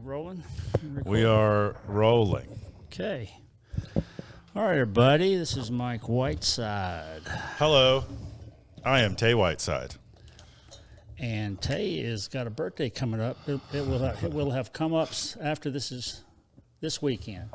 rolling? We are rolling. Okay. All right, everybody. This is Mike Whiteside. Hello. I am Tay Whiteside. And Tay has got a birthday coming up. It will have come ups after this weekend.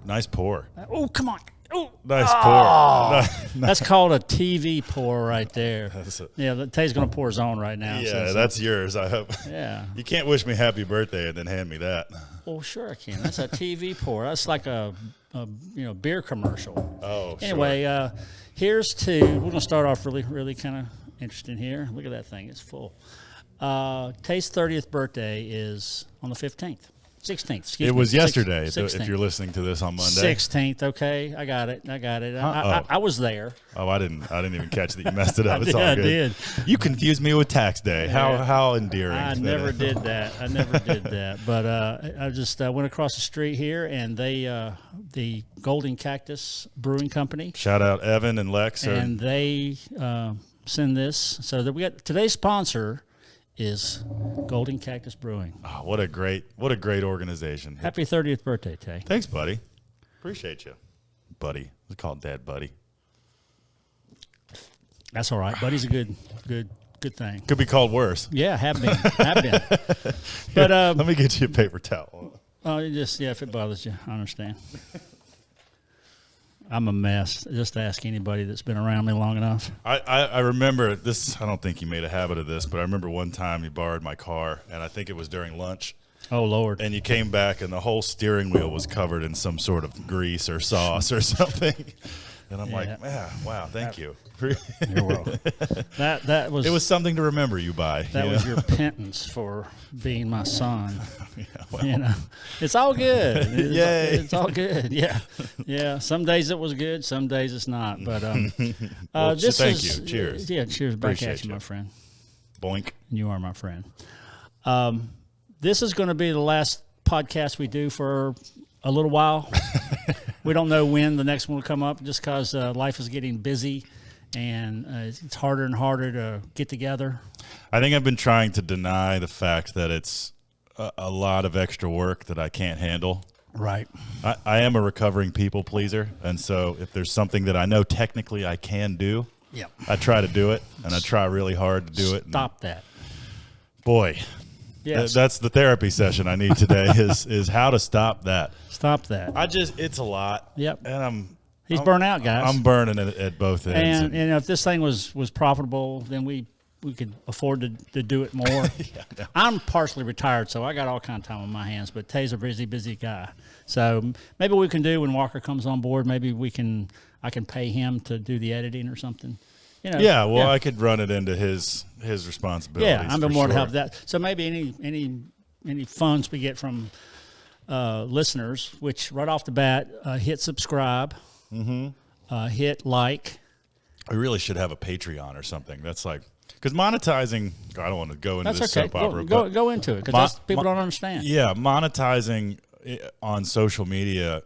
Nice pour. Oh, come on. Oh, Nice pour. That's called a TV pour right there. That's it. Yeah, Tay's going to pour his own right now. Yeah, that's yours, I hope. Yeah. You can't wish me happy birthday and then hand me that. Well, sure I can. That's a TV pour. That's like a beer commercial. Oh, anyway, sure. Here's to, we're going to start off really kind of interesting here. Look at that thing. It's full. Tay's 30th birthday is on the 15th. 16th, excuse me. It was yesterday, 16th. if you're listening to this on Monday. 16th, okay. I got it. I was there. Oh, I didn't even catch that you messed it up. It's all I good. did. You confused me with tax day. How endearing. I never did that. But I just went across the street here, and the Golden Cactus Brewing Company. Shout out Evan and Lex. And they send this. So that we got today's sponsor is Golden Cactus Brewing. Oh, what a great organization. Happy 30th birthday, Tay. Thanks, buddy. Appreciate you. Buddy. We call Dad Buddy. That's all right. Buddy's a good thing. Could be called worse. Yeah, have been. But let me get you a paper towel. Oh, if it bothers you, I understand. I'm a mess. Just ask anybody that's been around me long enough. I remember this. I don't think you made a habit of this, but I remember one time you borrowed my car, and I think it was during lunch. Oh, Lord. And you came back, and the whole steering wheel was covered in some sort of grease or sauce or something. And I'm like, yeah, wow, thank you. You're welcome. It was something to remember you by. That was your penance for being my son. Yeah, well. It's all good. Yay. It's all good. Yeah. Some days it was good. Some days it's not. But thank you. Cheers. Yeah, cheers back Appreciate at you, my friend. Boink. You are my friend. This is going to be the last podcast we do for a little while. We don't know when the next one will come up, just because life is getting busy and it's harder and harder to get together. I think I've been trying to deny the fact that it's a lot of extra work that I can't handle. Right. I am a recovering people pleaser, and so if there's something that I know technically I can do, I try to do it, and I try really hard to do it. Stop that. Boy. Yes. That's the therapy session I need today is how to stop that. Stop that. It's a lot. Yep. And He's burnt out, guys. I'm burning it at both ends. And if this thing was profitable, then we could afford to do it more. No. I'm partially retired, so I got all kind of time on my hands, but Tay's a busy guy. So maybe we can do when Walker comes on board, maybe I can pay him to do the editing or something. I could run it into his responsibilities. Yeah, I'm more to help that. So maybe any funds we get from listeners, which right off the bat, hit subscribe, hit like. We really should have a Patreon or something. That's like, because monetizing, I don't want to go into this soap opera. Go into it, because people don't understand. Yeah, monetizing on social media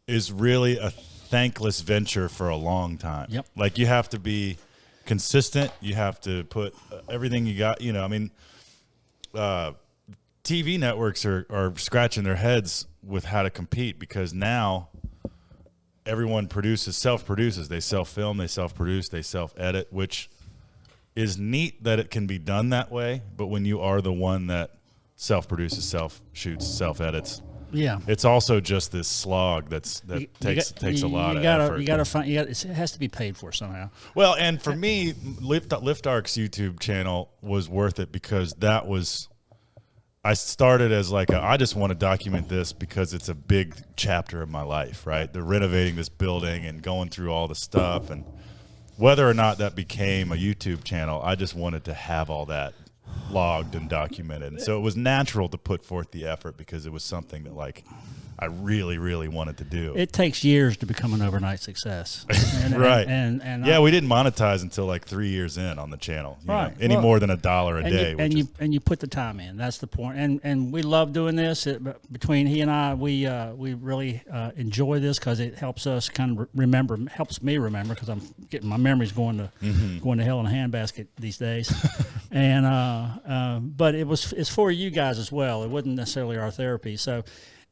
is really a thankless venture for a long time. Yep. Like, you have to be consistent. You have to put everything you got. TV networks are scratching their heads with how to compete, because now everyone self-produces. They self-film, they self-produce, they self-edit, which is neat that it can be done that way. But when you are the one that self-produces, self-shoots, self-edits, it's also just this slog that takes a lot of effort. It has to be paid for somehow. Well, and for me, Lift Arc's YouTube channel was worth it, because I started as I just want to document this because it's a big chapter of my life, right? They're renovating this building and going through all the stuff, and whether or not that became a YouTube channel, I just wanted to have all that logged and documented. And so it was natural to put forth the effort, because it was something that I really, really wanted to do. It takes years to become an overnight success. Right. And we didn't monetize until 3 years in on the channel. Any more than $1 a day. And you put the time in. That's the point. And we love doing this. Between he and I, we really enjoy this, because it helps us kind of helps me remember, because I'm getting my memories going to hell in a handbasket these days. And but it's for you guys as well. It wasn't necessarily our therapy. So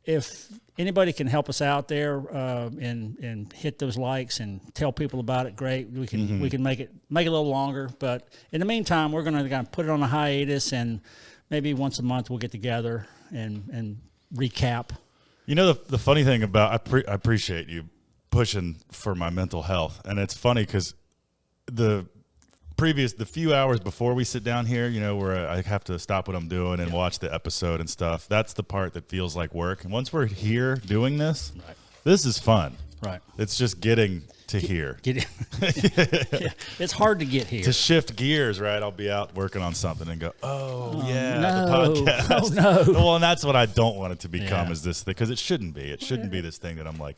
if anybody can help us out there and hit those likes and tell people about it, great. We can make it a little longer. But in the meantime, we're going to put it on a hiatus, and maybe once a month we'll get together and recap. You know, the funny thing about I appreciate you pushing for my mental health, and it's funny because the few hours before we sit down here, you know, where I have to stop what I'm doing and watch the episode and stuff, that's the part that feels like work. And once we're here doing this, this is fun. Right. It's just getting to here. Yeah. It's hard to get here. To shift gears, right? I'll be out working on something and go, the no. podcast. Oh, no. Well, and that's what I don't want it to become is this thing, because it shouldn't be. It shouldn't be this thing that I'm like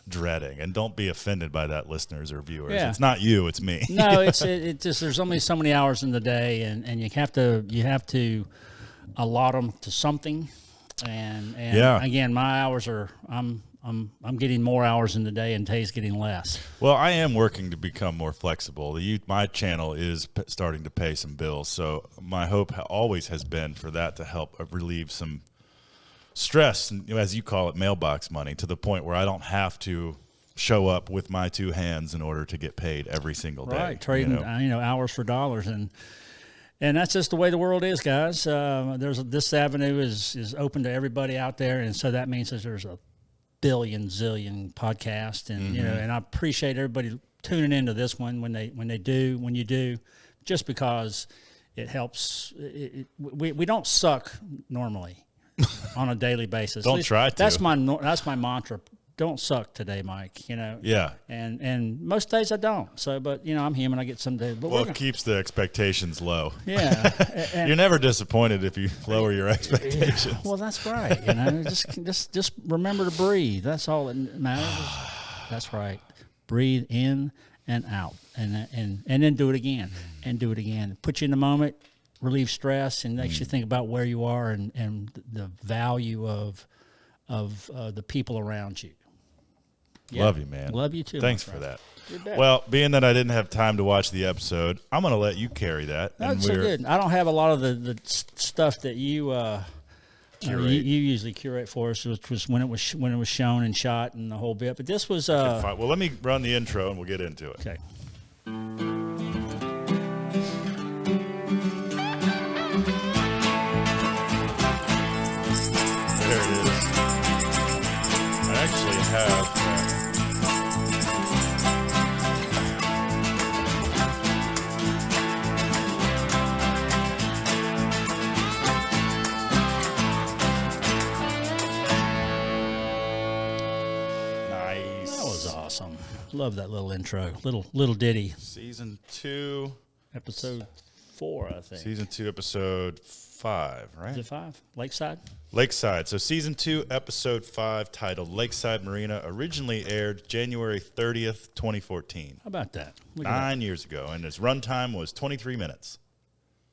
dreading. And don't be offended by that, listeners or viewers. Yeah. It's not you, it's me. No, it just there's only so many hours in the day, and you have to allot them to something. And again, my hours are I'm getting more hours in the day, and Tay's getting less. Well, I am working to become more flexible. My channel is starting to pay some bills, so my hope always has been for that to help relieve some stress, as you call it, mailbox money, to the point where I don't have to show up with my two hands in order to get paid every single day. Right, trading hours for dollars, and that's just the way the world is, guys. This avenue is open to everybody out there, and so that means that there's a zillion podcasts, and and I appreciate everybody tuning into this one when you do, just because it helps. We don't suck normally on a daily basis. Don't try to. That's my mantra. Don't suck today, Mike. Yeah. And most days I don't. So, but I'm human. I get some days. But it keeps the expectations low. Yeah. You're never disappointed if you lower your expectations. Well, that's right. Just remember to breathe. That's all that matters. That's right. Breathe in and out, and then do it again, and do it again. Put you in the moment, relieve stress, and makes you think about where you are and the value of the people around you. Yeah. Love you, man. Love you too. Thanks for that. Well, being that I didn't have time to watch the episode, I'm going to let you carry that. That's so good. I don't have a lot of the stuff that you you usually curate for us, which was when it was shown and shot and the whole bit. But this was well, let me run the intro and we'll get into it. Okay. There it is. I actually have. Nice. That was awesome. Love that little intro, little ditty. Season 2, episode 4, I think. Season 2, episode 5, right? Is it 5? Lakeside. So season 2, episode 5, titled Lakeside Marina, originally aired January 30th, 2014. How about that? 9 years ago, and its runtime was 23 minutes.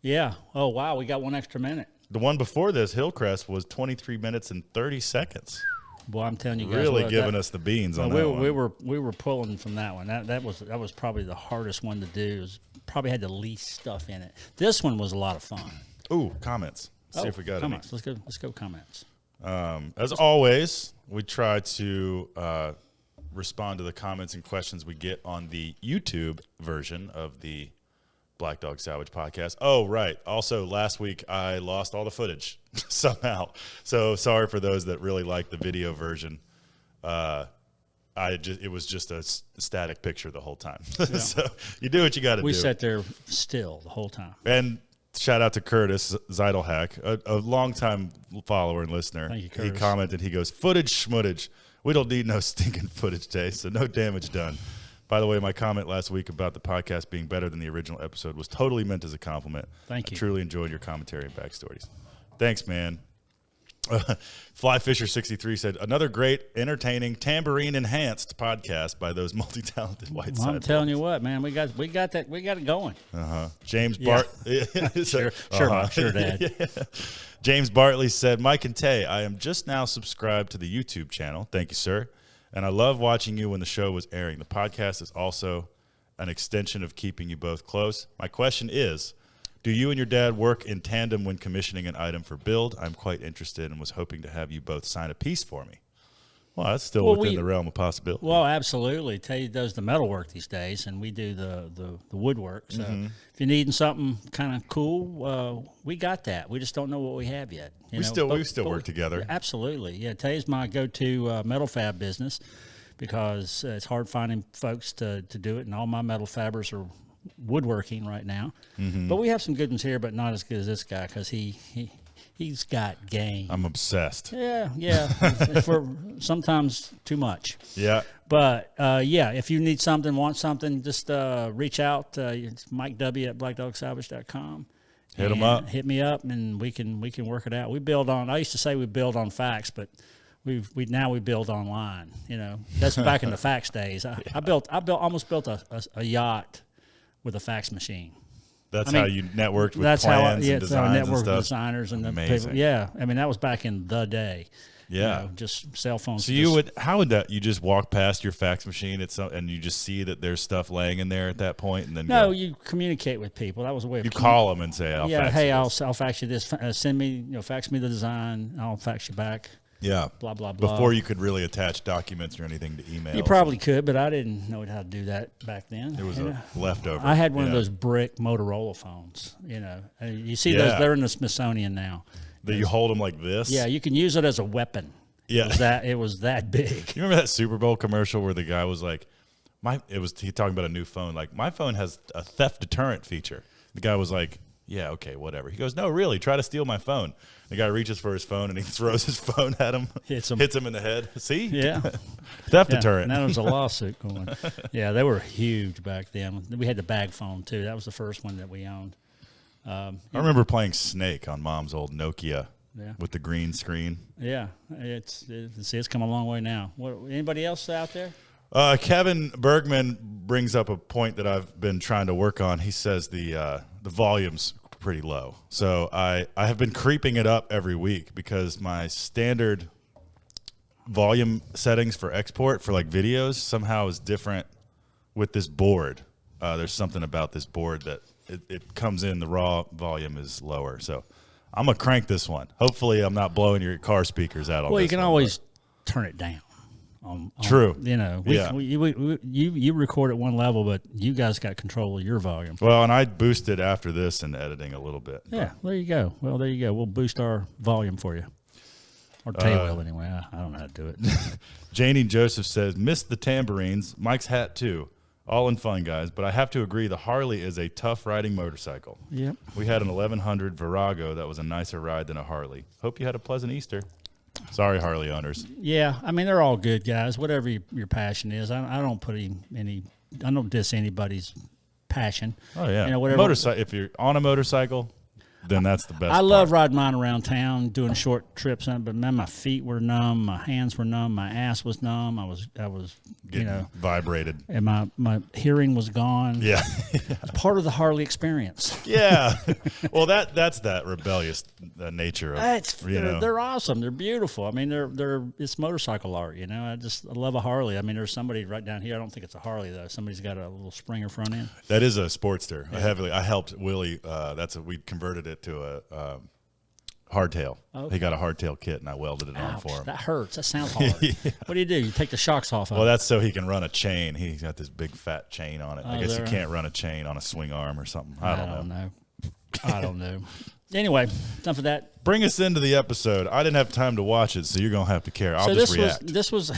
Yeah. Oh, wow. We got one extra minute. The one before this, Hillcrest, was 23 minutes and 30 seconds. Boy, I'm telling you guys, really giving us the beans on that one. We were pulling from that one. That was probably the hardest one to do. It was, probably had the least stuff in it. This one was a lot of fun. Ooh, comments. See if we got comments. Let's go comments. As always, we try to respond to the comments and questions we get on the YouTube version of the Black Dog Salvage podcast. Oh, right. Also, last week I lost all the footage somehow. So sorry for those that really like the video version. It was just a static picture the whole time. Yeah. So you do what you got to do. We sat there still the whole time. And shout out to Curtis Zeidelhack, a longtime follower and listener. Thank you, Curtis. He commented, he goes, footage schmootage. We don't need no stinking footage today, so no damage done. By the way, my comment last week about the podcast being better than the original episode was totally meant as a compliment. Thank you. I truly enjoyed your commentary and backstories. Thanks, man. Flyfisher63 said, another great, entertaining, tambourine-enhanced podcast by those multi-talented white side. I'm telling you what, man, we got it going. James Sure, Dad. Yeah. James Bartley said, Mike and Tay, I am just now subscribed to the YouTube channel. Thank you, sir. And I love watching you when the show was airing. The podcast is also an extension of keeping you both close. My question is, Do you and your dad work in tandem when commissioning an item for build? I'm quite interested and was hoping to have you both sign a piece for me. Well, that's still within the realm of possibility. Well, absolutely. Tay does the metal work these days, and we do the woodwork. So if you're needing something kind of cool, we got that. We just don't know what we have yet. We still work together. Yeah, absolutely. Yeah, Tay's my go-to metal fab business because it's hard finding folks to do it, and all my metal fabbers are woodworking right now. But we have some good ones here, but not as good as this guy because he's got game. I'm obsessed. Yeah. For sometimes too much. Yeah. But if you need something, want something, just reach out. It's Mike W at blackdogsalvage.com. Hit him up. Hit me up, and we can work it out. We build on. I used to say we build on fax, but we build online. That's back in the fax days. I almost built a yacht with a fax machine. That's how you networked with plans and designs and stuff. Designers and amazing. The people. Yeah, I mean that was back in the day. Yeah, just cell phones. So how would that? You just walk past your fax machine and you just see that there's stuff laying in there at that point, and then you communicate with people. That was a way of call them and say, I'll fax you this. Send me, fax me the design. I'll fax you back. Yeah. Blah, blah, blah. Before you could really attach documents or anything to email. You probably could, but I didn't know how to do that back then. It was a leftover. I had one of those brick Motorola phones, You see those, they're in the Smithsonian now. That you hold them like this? Yeah, you can use it as a weapon. Yeah. It was that big. You remember that Super Bowl commercial where the guy was like, he talking about a new phone, like, my phone has a theft deterrent feature. The guy was like, yeah, okay, whatever. He goes, no, really, try to steal my phone. The guy reaches for his phone and he throws his phone at him, hits him in the head. See? Yeah. Theft deterrent. Now there's a lawsuit going. Yeah, they were huge back then. We had the bag phone, too. That was the first one that we owned. I remember playing Snake on Mom's old Nokia with the green screen. Yeah. It's come a long way now. Anybody else out there? Kevin Bergman brings up a point that I've been trying to work on. He says the volume's pretty low. So I have been creeping it up every week because my standard volume settings for export for like videos somehow is different with this board. There's something about this board that it comes in, the raw volume is lower. So I'm going to crank this one. Hopefully I'm not blowing your car speakers out on this. Well, you can always turn it down. True. You record at one level, but you guys got control of your volume. Well, and I boosted after this in editing a little bit. Yeah, there you go. Well, there you go. We'll boost our volume for you. Or Tay will anyway. I don't know how to do it. Janie Joseph says, missed the tambourines. Mike's hat too. All in fun, guys. But I have to agree, the Harley is a tough riding motorcycle. Yep. We had an 1100 Virago that was a nicer ride than a Harley. Hope you had a pleasant Easter. Sorry, Harley owners. Yeah, I mean, they're all good guys. Whatever your passion is, I don't put I don't diss anybody's passion. Oh yeah, whatever. Motorcycle. If you're on a motorcycle, then that's the best. I love riding mine around town, doing short trips. But man, my feet were numb, my hands were numb, my ass was numb. I was getting vibrated, and my hearing was gone. Yeah, it's part of the Harley experience. Yeah, well, that's that rebellious nature of they're awesome. They're beautiful. I mean, it's motorcycle art. I love a Harley. I mean, there's somebody right down here. I don't think it's a Harley though. Somebody's got a little Springer front end. That is a Sportster. Yeah. I helped Willie. We converted it to a hardtail. Okay. He got a hardtail kit, and I welded it on for him. That hurts. That sounds hard. Yeah. What do? You take the shocks off of it? Well, that's so he can run a chain. He's got this big fat chain on it. I guess you can't run a chain on a swing arm or something. I don't know. Anyway, enough of that. Bring us into the episode. I didn't have time to watch it, so you're going to have to care. I'll just react. This was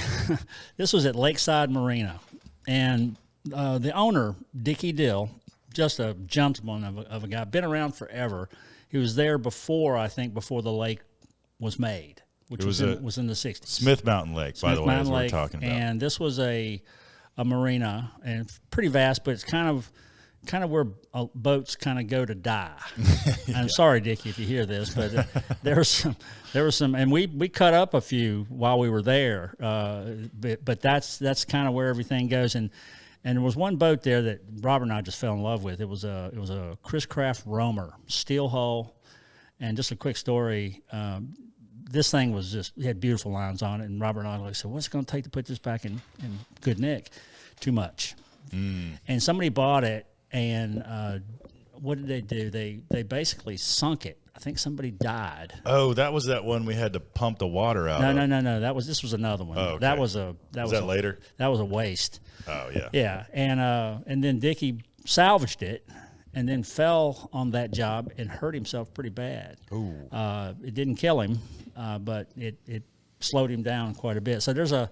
at Lakeside Marina, and the owner, Dickie Dill, just a gentleman of a guy, been around forever. He was there before the lake was made, which was in the 60s. Smith Mountain Lake, by the way, is what we're talking about. And this was a marina, and pretty vast, but it's kind of where boats kind of go to die. I'm sorry, Dickie, if you hear this, but there was some, and we cut up a few while we were there. But that's kind of where everything goes. And there was one boat there that Robert and I just fell in love with. It was a Chris Craft Roamer, steel hull, and just a quick story. This thing it had beautiful lines on it, and Robert and I said, "What's it going to take to put this back in good nick?" Too much. And somebody bought it, and what did they do? They basically sunk it. I think somebody died. Oh, that was that one we had to pump the water out. No. This was another one. Oh, okay. That was later? That was a waste. Oh yeah. Yeah, and then Dickie salvaged it, and then fell on that job and hurt himself pretty bad. Ooh. It didn't kill him, but it slowed him down quite a bit. So there's a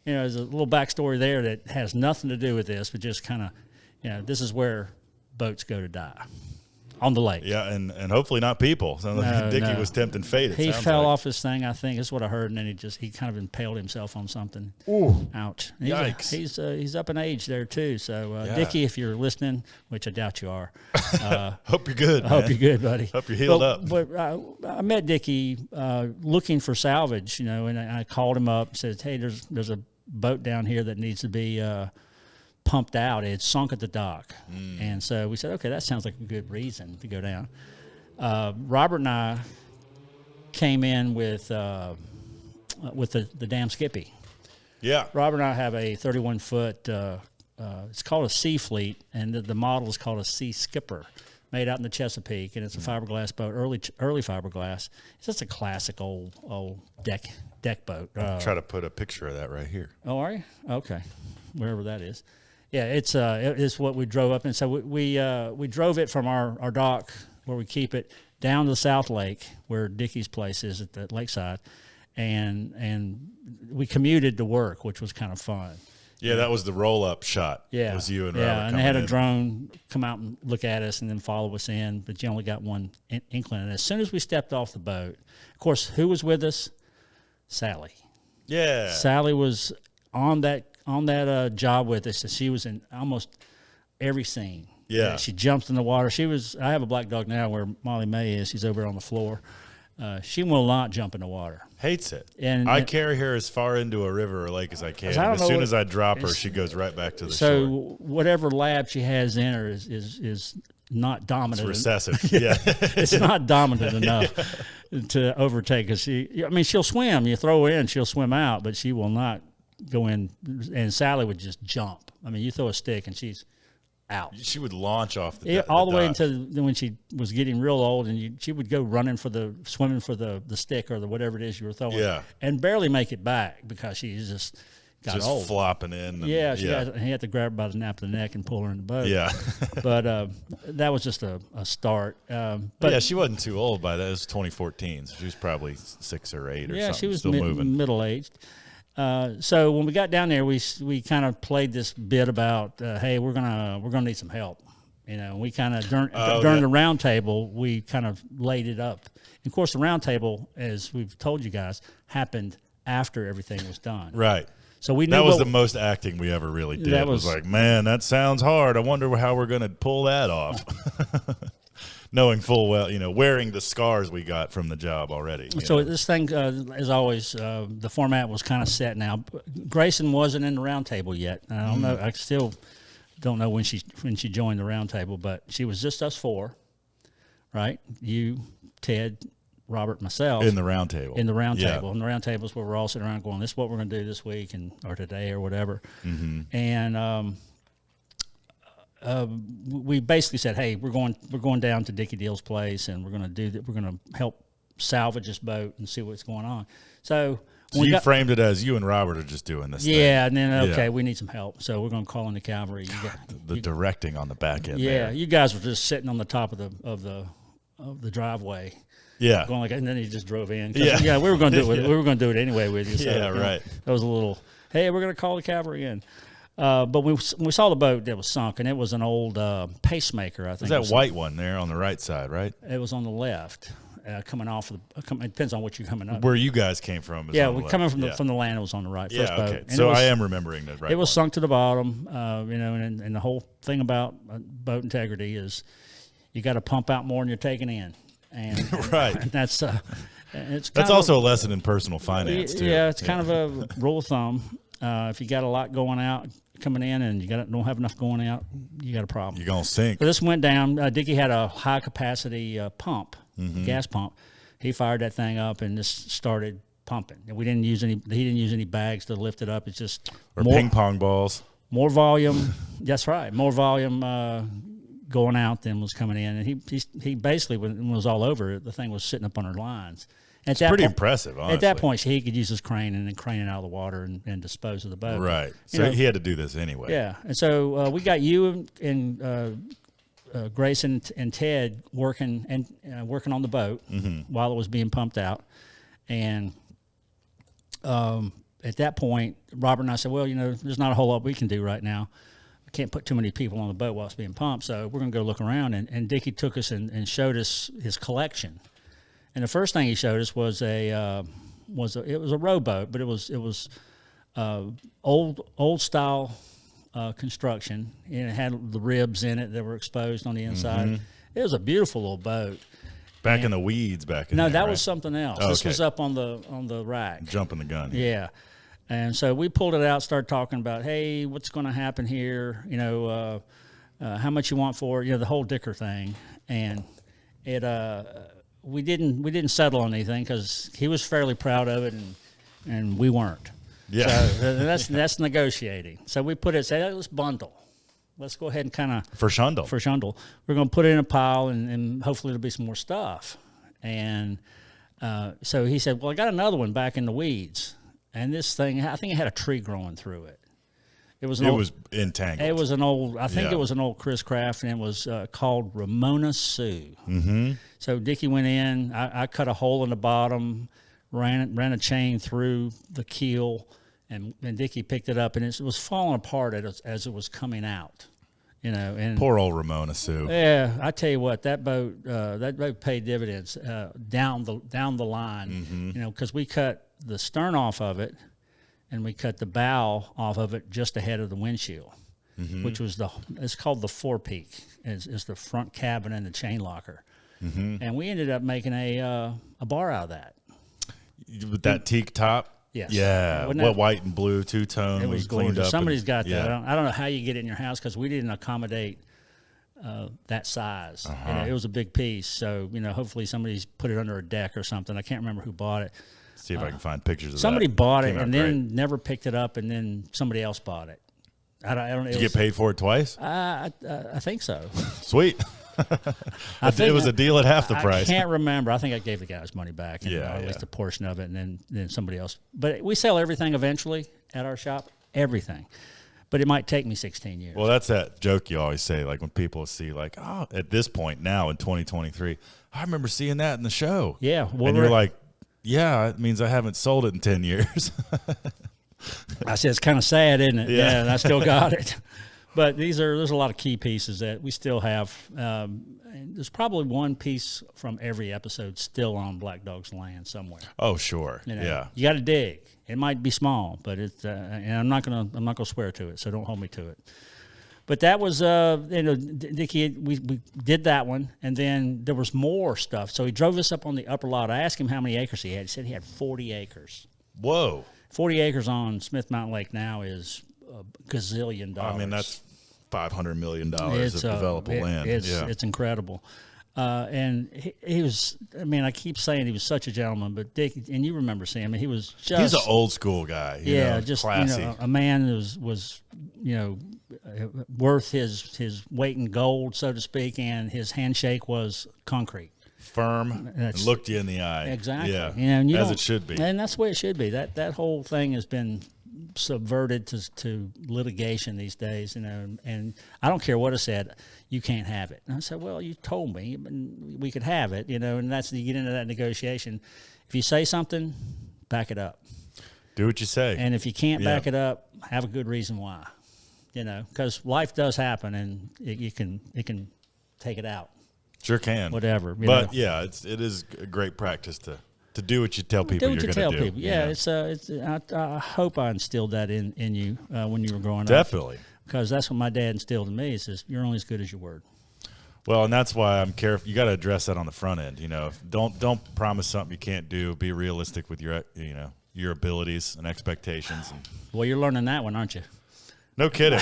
little backstory there that has nothing to do with this, but just kind of, this is where boats go to die. On the lake. Yeah, and hopefully not people. So Dickie was tempting fate. He fell off his thing, I think. That's what I heard, and then he kind of impaled himself on something. Ooh. Ouch. Yikes. He's up in age there, too. So, Dickie, if you're listening, which I doubt you are. Hope you're good, I hope you're good, buddy. Hope you're healed up. But I met Dickie looking for salvage, and I called him up and said, hey, there's a boat down here that needs to be pumped out. It sunk at the dock. And so we said, okay, that sounds like a good reason to go down. Robert and I came in with the damn Skippy. Yeah. Robert and I have a 31-foot, it's called a Sea Fleet, and the model is called a Sea Skipper, made out in the Chesapeake, and it's a fiberglass boat, early fiberglass. It's just a classic old deck boat. Try to put a picture of that right here. Oh, are you? Okay, wherever that is. Yeah, it's what we drove up, and so we drove it from our dock where we keep it down to the South Lake where Dickie's place is at the lakeside, and we commuted to work, which was kind of fun. Yeah, that was the roll-up shot. Yeah, it was you and Robert. Yeah, and they had a drone come out and look at us and then follow us in, but you only got one inkling. And as soon as we stepped off the boat, of course, who was with us? Sally. Yeah, Sally was on that job with us, and she was in almost every scene. Yeah. She jumped in the water. I have a black dog now where Molly May is. She's over on the floor. She will not jump in the water. Hates it. And I carry her as far into a river or lake as I can. As soon as I drop her, she goes right back to the shore. So whatever lab she has in her is not dominant. It's recessive. Yeah. It's not dominant enough to overtake. Because she'll swim. You throw her in, she'll swim out, but she will not go in. And Sally would just jump. You throw a stick and she's out. She would launch off all the way until when she was getting real old, and she would go swimming for the stick or whatever it is you were throwing. Yeah. And barely make it back because she's just got old. Flopping in. He had to grab her by the nape of the neck and pull her in the boat. Yeah. But that was just a start. But yeah, she wasn't too old by that. It was 2014, so she was probably 6 or 8 or something. Yeah, she was still moving. Middle-aged. So when we got down there, we kind of played this bit about, hey, we're gonna need some help. We kind of during the round table, we kind of laid it up. And of course, the round table, as we've told you guys, happened after everything was done. Right. So we knew that was the most acting we ever really did. It was like, man, that sounds hard. I wonder how we're going to pull that off. Knowing full well, wearing the scars we got from the job already. So this thing, as always, the format was kind of set now. Grayson wasn't in the round table yet. I don't know. I still don't know when she joined the round table, but she was just us four, right? You, Ted, Robert, myself. In the round table. In the round table. And the round table is where we're all sitting around going, this is what we're going to do this week or today or whatever. Mm-hmm. And we basically said, hey, we're going down to Dickie Deal's place, and we're going to help salvage this boat and see what's going on. So you framed it as you and Robert are just doing this thing. Yeah, and then we need some help, so we're going to call in the cavalry. The directing on the back end. Yeah, there. You guys were just sitting on the top of the driveway. Yeah, going and then he just drove in. Yeah, we were going to do it. We were going to do it anyway with you. So, right. That was a little. Hey, we're going to call the cavalry in. But we saw the boat that was sunk, and it was an old pacemaker, I think. Was that white one there on the right side, right? It was on the left, coming off. It depends on what you're coming up. Where you guys came from. We're coming from the land. It was on the right. First boat. Okay. So I am remembering that right. It was sunk to the bottom, and the whole thing about boat integrity is you got to pump out more than you're taking in. And right. And that's also a lesson in personal finance, too. Yeah, it's kind of a rule of thumb. If you got a lot coming in and you don't have enough going out, you got a problem. You're going to sink. So this went down. Dickie had a high-capacity pump, gas pump. He fired that thing up, and this started pumping. And he didn't use any bags to lift it up. It's just ping pong balls. More volume. That's right. More volume going out than was coming in. And he basically, when it was all over, the thing was sitting up on her lines. It's pretty impressive, honestly. At that point, he could use his crane and then crane it out of the water and dispose of the boat. Right. But, so he had to do this anyway. Yeah. And so we got you and Grayson and Ted working on the boat while it was being pumped out. And at that point, Robert and I said, well, there's not a whole lot we can do right now. We can't put too many people on the boat while it's being pumped, so we're going to go look around. And Dickie took us and showed us his collection. And the first thing he showed us was it was a rowboat, but it was old style construction. And it had the ribs in it that were exposed on the inside. It was a beautiful little boat. Back in the weeds, No, that was something else. Oh, this okay. was up on the rack. Jumping the gun. Yeah. And so we pulled it out, started talking about, hey, what's going to happen here? How much you want for it? The whole Dicker thing. And it we didn't settle on anything because he was fairly proud of it and we weren't. Yeah. So that's negotiating. So we put it, say, hey, let's bundle. Let's go ahead and kind of for Shundle. We're going to put it in a pile, and hopefully there'll be some more stuff. And so he said, well, I got another one back in the weeds. And this thing, I think it had a tree growing through it. It was entangled. It was an old, I think it was an old Chris Craft, and it was called Ramona Sue. Mm-hmm. So Dickie went in, I cut a hole in the bottom, ran a chain through the keel, and Dickie picked it up, and it was falling apart as it was coming out. And poor old Ramona Sue. Yeah, I tell you what, that boat paid dividends down the line. Because we cut the stern off of it, and we cut the bow off of it just ahead of the windshield, which was it's called the forepeak. It's the front cabin and the chain locker, and we ended up making a bar out of that. With that teak top. Yes. Yeah. White and blue two-tone. It was cleaned gorgeous. up. Somebody's got that. Yeah. I don't know how you get it in your house because we didn't accommodate that size. It was a big piece. So, hopefully somebody's put it under a deck or something. I can't remember who bought it. See if I can find pictures of that. Somebody bought it and then great. Never picked it up, and then somebody else bought it. I don't. Did you get paid for it twice? I think so. It was a deal at half the price. I can't remember. I think I gave the guy his money back, and, at least a portion of it, and then somebody else. But we sell everything eventually at our shop, everything. But it might take me 16 years. Well, that's that joke you always say, like when people see, like, oh, at this point now in 2023, I remember seeing that in the show. Yeah. Well, and you're like, yeah, it means I haven't sold it in 10 years. I said, it's kind of sad, isn't it? Yeah. And I still got it. But there's a lot of key pieces that we still have. There's probably one piece from every episode still on Black Dog's land somewhere. Oh, sure. Yeah. You got to dig. It might be small, but it's and I'm not gonna swear to it, so don't hold me to it. But that was Dickie. We did that one, and then there was more stuff. So he drove us up on the upper lot. I asked him how many acres he had. He said he had 40 acres. Whoa. 40 acres on Smith Mountain Lake now is a gazillion dollars. I mean, that's $500 million of developable land. It's incredible. And he was, I keep saying he was such a gentleman, but Dick, and you remember seeing him, he was just. He's an old school guy. Just classy. A man who was worth his weight in gold, so to speak, and his handshake was concrete. Firm and looked you in the eye. Exactly. Yeah. And as it should be. And that's the way it should be. That whole thing has been subverted to litigation these days, and I don't care what it said, you can't have it. And I said, well, you told me we could have it, and that's you get into that negotiation. If you say something, back it up. Do what you say. And if you can't back it up, have a good reason why. Because life does happen, and it can take it out. Sure can. Whatever. But yeah, it is a great practice to do what you tell people you're going to do. Do what you tell people. Yeah, I hope I instilled that in you when you were growing up. Definitely. Because that's what my dad instilled in me. He says, you're only as good as your word. Well, and that's why I'm careful. You got to address that on the front end. Don't promise something you can't do. Be realistic with your abilities and expectations. Well, you're learning that one, aren't you? No kidding.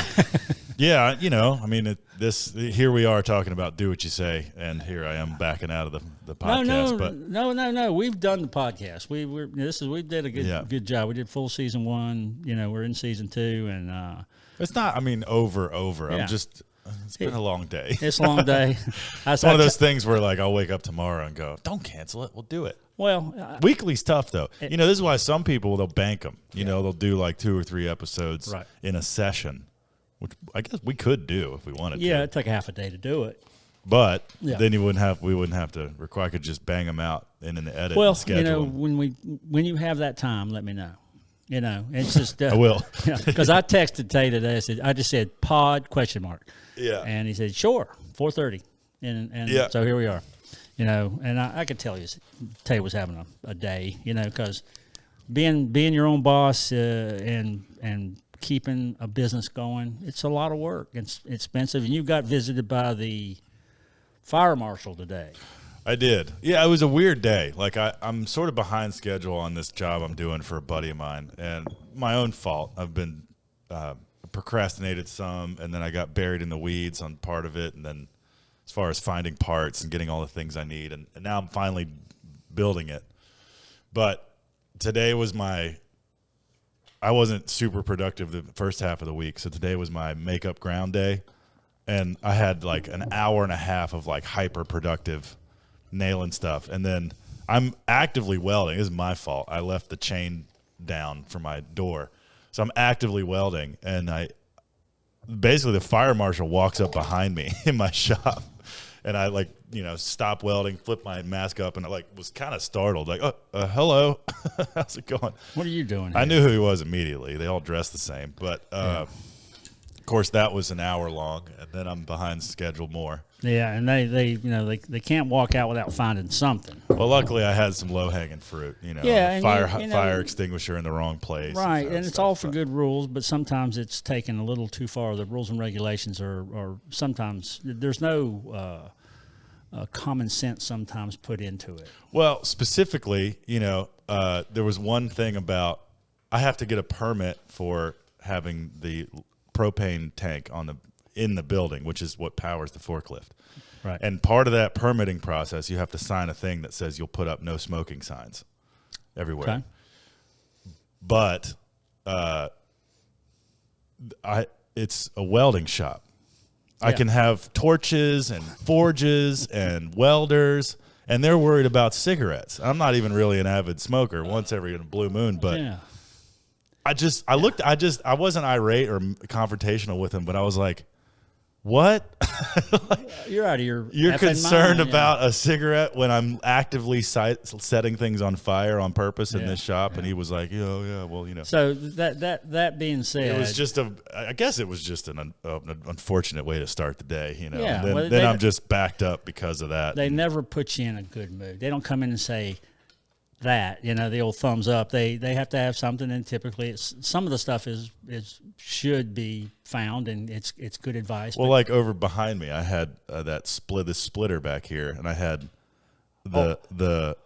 Yeah, here we are talking about do what you say, and here I am backing out of the podcast. No. We've done the podcast. We did a good job. We did full season 1. We're in season 2, and it's not. Over. Yeah. It's been a long day. It's a long day. It's one of those things where, like, I'll wake up tomorrow and go, don't cancel it. We'll do it. Well, weekly's tough, though. This is why some people, they'll bank them. They'll do, like, 2 or 3 episodes in a session, which I guess we could do if we wanted to. Yeah, it'd take a half a day to do it. But then we wouldn't have to require. I could just bang them out and in the edit. Well, and schedule them. when you have that time, let me know. It's just I will, because I texted Tay today. I just said pod ? Yeah, and he said sure 4:30, and so here we are. And I could tell you Tay was having a day. Because being your own boss and keeping a business going, it's a lot of work. It's expensive, and you got visited by the fire marshal today. I did. Yeah, it was a weird day. Like, I'm sort of behind schedule on this job I'm doing for a buddy of mine, and my own fault. I've been procrastinated some, and then I got buried in the weeds on part of it, and then as far as finding parts and getting all the things I need, and now I'm finally building it. But today was I wasn't super productive the first half of the week, so today was my makeup ground day. And I had like an hour and a half of like hyper productive nailing stuff. And then I'm actively welding. This is my fault. I left the chain down for my door. So I'm actively welding. And basically the fire marshal walks up behind me in my shop. And I stop welding, flip my mask up, and I was kind of startled. Like, hello, how's it going? What are you doing here? I knew who he was immediately. They all dressed the same. But, of course, that was an hour long, and then I'm behind schedule more. Yeah, and they can't walk out without finding something. Well, luckily I had some low hanging fruit. Fire extinguisher in the wrong place. Right, and it's all for good rules, but sometimes it's taken a little too far. The rules and regulations are sometimes there's no common sense sometimes put into it. Well, specifically, there was one thing about I have to get a permit for having the propane tank in the building, which is what powers the forklift. Right. And part of that permitting process, you have to sign a thing that says you'll put up no smoking signs everywhere. Okay. But it's a welding shop. I can have torches and forges and welders, and they're worried about cigarettes. I'm not even really an avid smoker, once every blue moon, but I wasn't irate or confrontational with him, but I was like, what? You're out of your You're concerned mind, about a cigarette when I'm actively setting things on fire on purpose in this shop? And he was like, So that being said, it was just I guess it was just an unfortunate way to start the day, Yeah, and then I'm just backed up because of that. They never put you in a good mood. They don't come in and say that, the old thumbs up. They have to have something, and typically some of the stuff should be found, and it's good advice. Well, like over behind me, I had this splitter back here, and I had the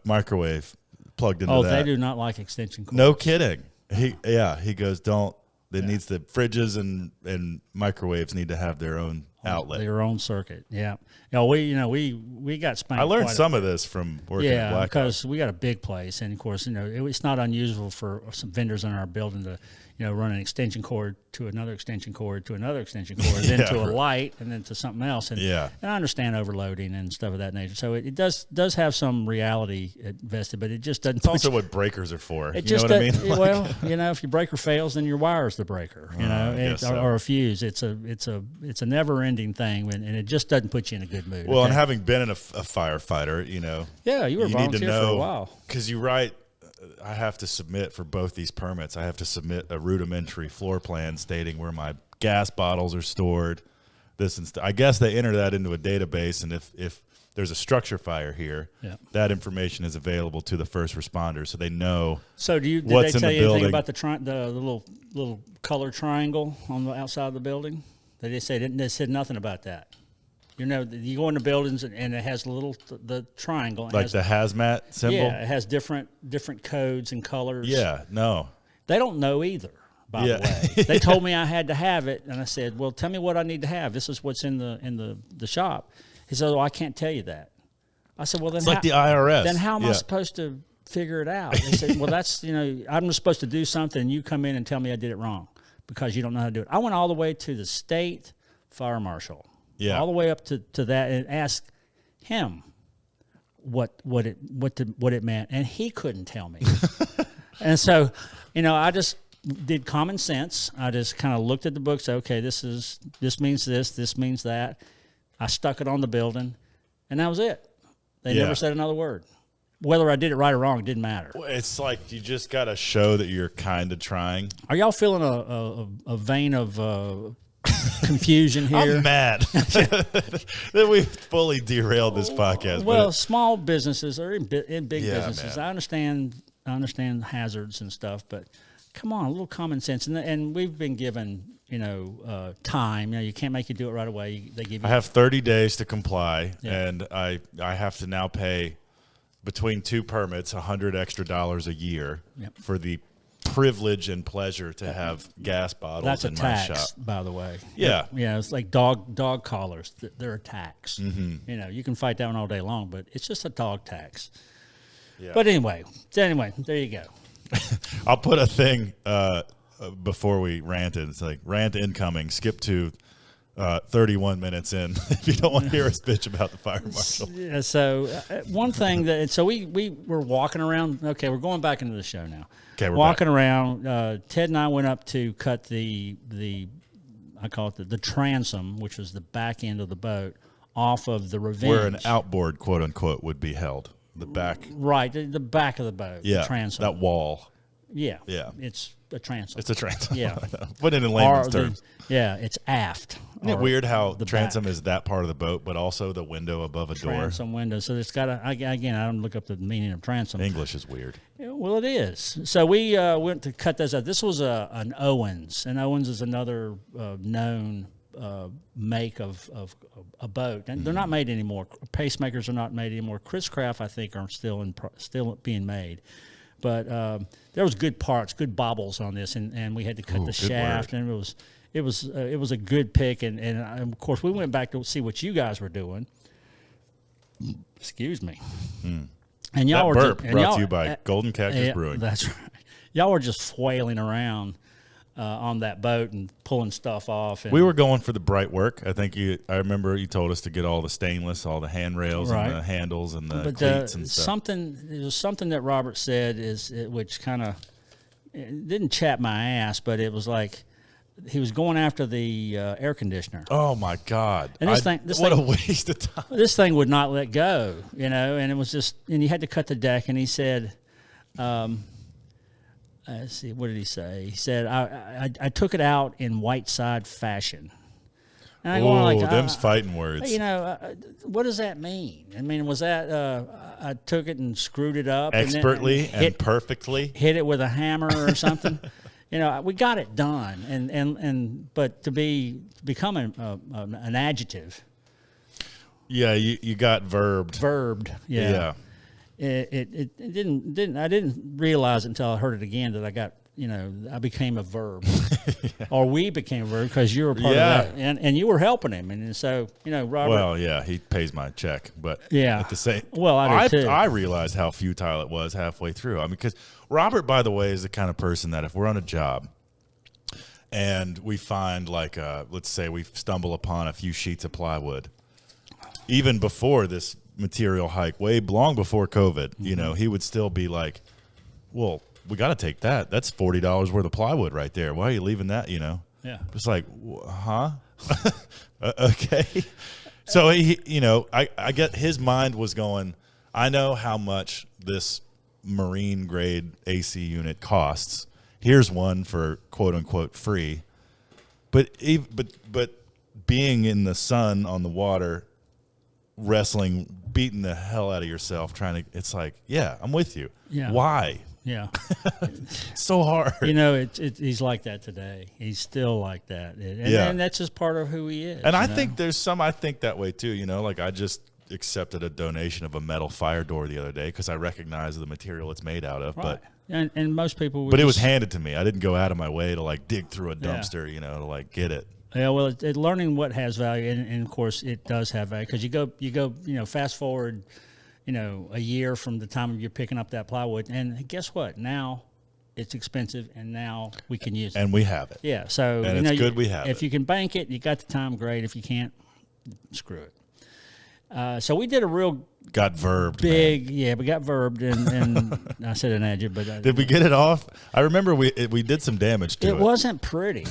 microwave plugged into that. Oh, they do not like extension cords. No kidding. He goes, don't. It needs the fridges and microwaves need to have their own outlet, their own circuit. Yeah. We got spanked. I learned some of this from working at Black Dog. Because we got a big place, and of course, it's not unusual for some vendors in our building to run an extension cord to another extension cord to another extension cord, then to a light, and then to something else. And I understand overloading and stuff of that nature. So it does have some reality invested, but it just doesn't. It's also what breakers are for. It you know what I mean? Well, if your breaker fails, then your wire's the breaker. Or a fuse. It's a never-ending thing, and it just doesn't put you in a good mood. Well, and having been a firefighter, yeah, you were volunteer for a while because you write. I have to submit for both these permits. I have to submit a rudimentary floor plan stating where my gas bottles are stored. I guess they enter that into a database, and if there's a structure fire here, that information is available to the first responders, so they know. So did they tell you anything about the little color triangle on the outside of the building? They said nothing about that. You go into buildings and it has the triangle. Like the hazmat symbol? Yeah, it has different codes and colors. Yeah, no. They don't know either, by the way. They told me I had to have it, and I said, well, tell me what I need to have. This is what's in the shop. He said, I can't tell you that. I said, well, then it's like the IRS. Then how am I supposed to figure it out? They said, well, that's, I'm supposed to do something, and you come in and tell me I did it wrong. because you don't know how to do it. I went all the way to the state fire marshal, all the way up to that, and asked him what it meant, and he couldn't tell me. And so, I just did common sense. I just kind of looked at the book, said, okay, this means this means that. I stuck it on the building, and that was it. They never said another word. Whether I did it right or wrong, it didn't matter. It's like you just got to show that you're kind of trying. Are y'all feeling a vein of confusion here? I'm mad that we fully derailed this podcast. Well, small businesses are in big businesses. Man. I understand hazards and stuff, but come on, a little common sense. And we've been given, time. You can't make you do it right away. They give you. I have 30 days to comply, and I have to now pay between 2 permits $100 extra a year for the privilege and pleasure to have gas bottles in my shop. That's a tax, by the way. Yeah. Yeah, it's like dog collars. They're a tax. Mm-hmm. You can fight that one all day long, but it's just a dog tax. Yeah. But anyway, there you go. I'll put a thing before we ranted. It's like rant incoming. Skip to 31 minutes in if you don't want to hear us bitch about the fire marshal. Yeah, so one thing we were walking around. Okay, we're going back into the show now. Okay, we're walking back. around. Ted and I went up to cut the I call it the transom, which was the back end of the boat, off of the Revenge. Where an outboard, quote unquote, would be held. The back. Right, the back of the boat. Yeah, the transom. that wall. Yeah. Yeah. It's a transom. It's a transom. Yeah. Put it in layman's terms. It's aft. Isn't it weird how the transom back. is that part of the boat, but also the window above a door? Transom window. So it's got again, I don't look up the meaning of transom. English is weird. Yeah, well, it is. So we went to cut those out. This was an Owens, and Owens is another known make of a boat, and they're not made anymore. Pacemakers are not made anymore. Chris Craft, I think, are still being made, but there was good parts, good bobbles on this, and we had to cut the shaft, and it was a good pick, and of course we went back to see what you guys were doing. Excuse me. And y'all that were burp brought to you by Golden Cactus Brewing. That's right. Y'all were just flailing around on that boat and pulling stuff off. And we were going for the bright work. I remember you told us to get all the stainless, all the handrails and the handles and the cleats and stuff. There was something that Robert said which kind of didn't chap my ass, but it was like he was going after the air conditioner. Oh my God! And what a waste of time. This thing would not let go, and it was just, and you had to cut the deck. And he said, let's see, what did he say? He said, I took it out in Whiteside fashion. And I go, them's fighting words. What does that mean? I mean, was that I took it and screwed it up expertly and perfectly, hit it with a hammer or something? We got it done, but to become an adjective. Yeah, you got verbed. Verbed, yeah. It didn't. I didn't realize until I heard it again that I got. I became a verb, or we became a verb because you were part of that, and you were helping him, and so Robert. Well, yeah, he pays my check, but at the same. Well, I did too. I realized how futile it was halfway through. I mean, because Robert, by the way, is the kind of person that if we're on a job and we find let's say we stumble upon a few sheets of plywood, even before this material hike, way long before COVID, he would still be like, well, we got to take that. That's $40 worth of plywood right there. Why are you leaving that, Yeah. It's like, huh? Okay. So, I get his mind was going, I know how much this marine grade AC unit costs. Here's one for quote unquote free. But being in the sun on the water, wrestling, beating the hell out of yourself, it's like, yeah, I'm with you. Yeah. Why? Yeah. So hard. He's like that today. He's still like that. And that's just part of who he is. And I think I think that way too, I just accepted a donation of a metal fire door the other day because I recognize the material it's made out of. Right. But and most people would But it was handed to me. I didn't go out of my way to dig through a dumpster, to get it. Yeah, well, learning what has value, and of course it does have value because you go, fast forward, a year from the time you're picking up that plywood, and guess what? Now it's expensive, and now we can use it. And we have it. Yeah, so and it's good we have if it. you can bank it, you got the time, great. If you can't, screw it. So we did a real Got verbed. big, man. yeah, we got verbed, and I said an adjective, but Did we get it off? I remember we did some damage to it. it wasn't pretty,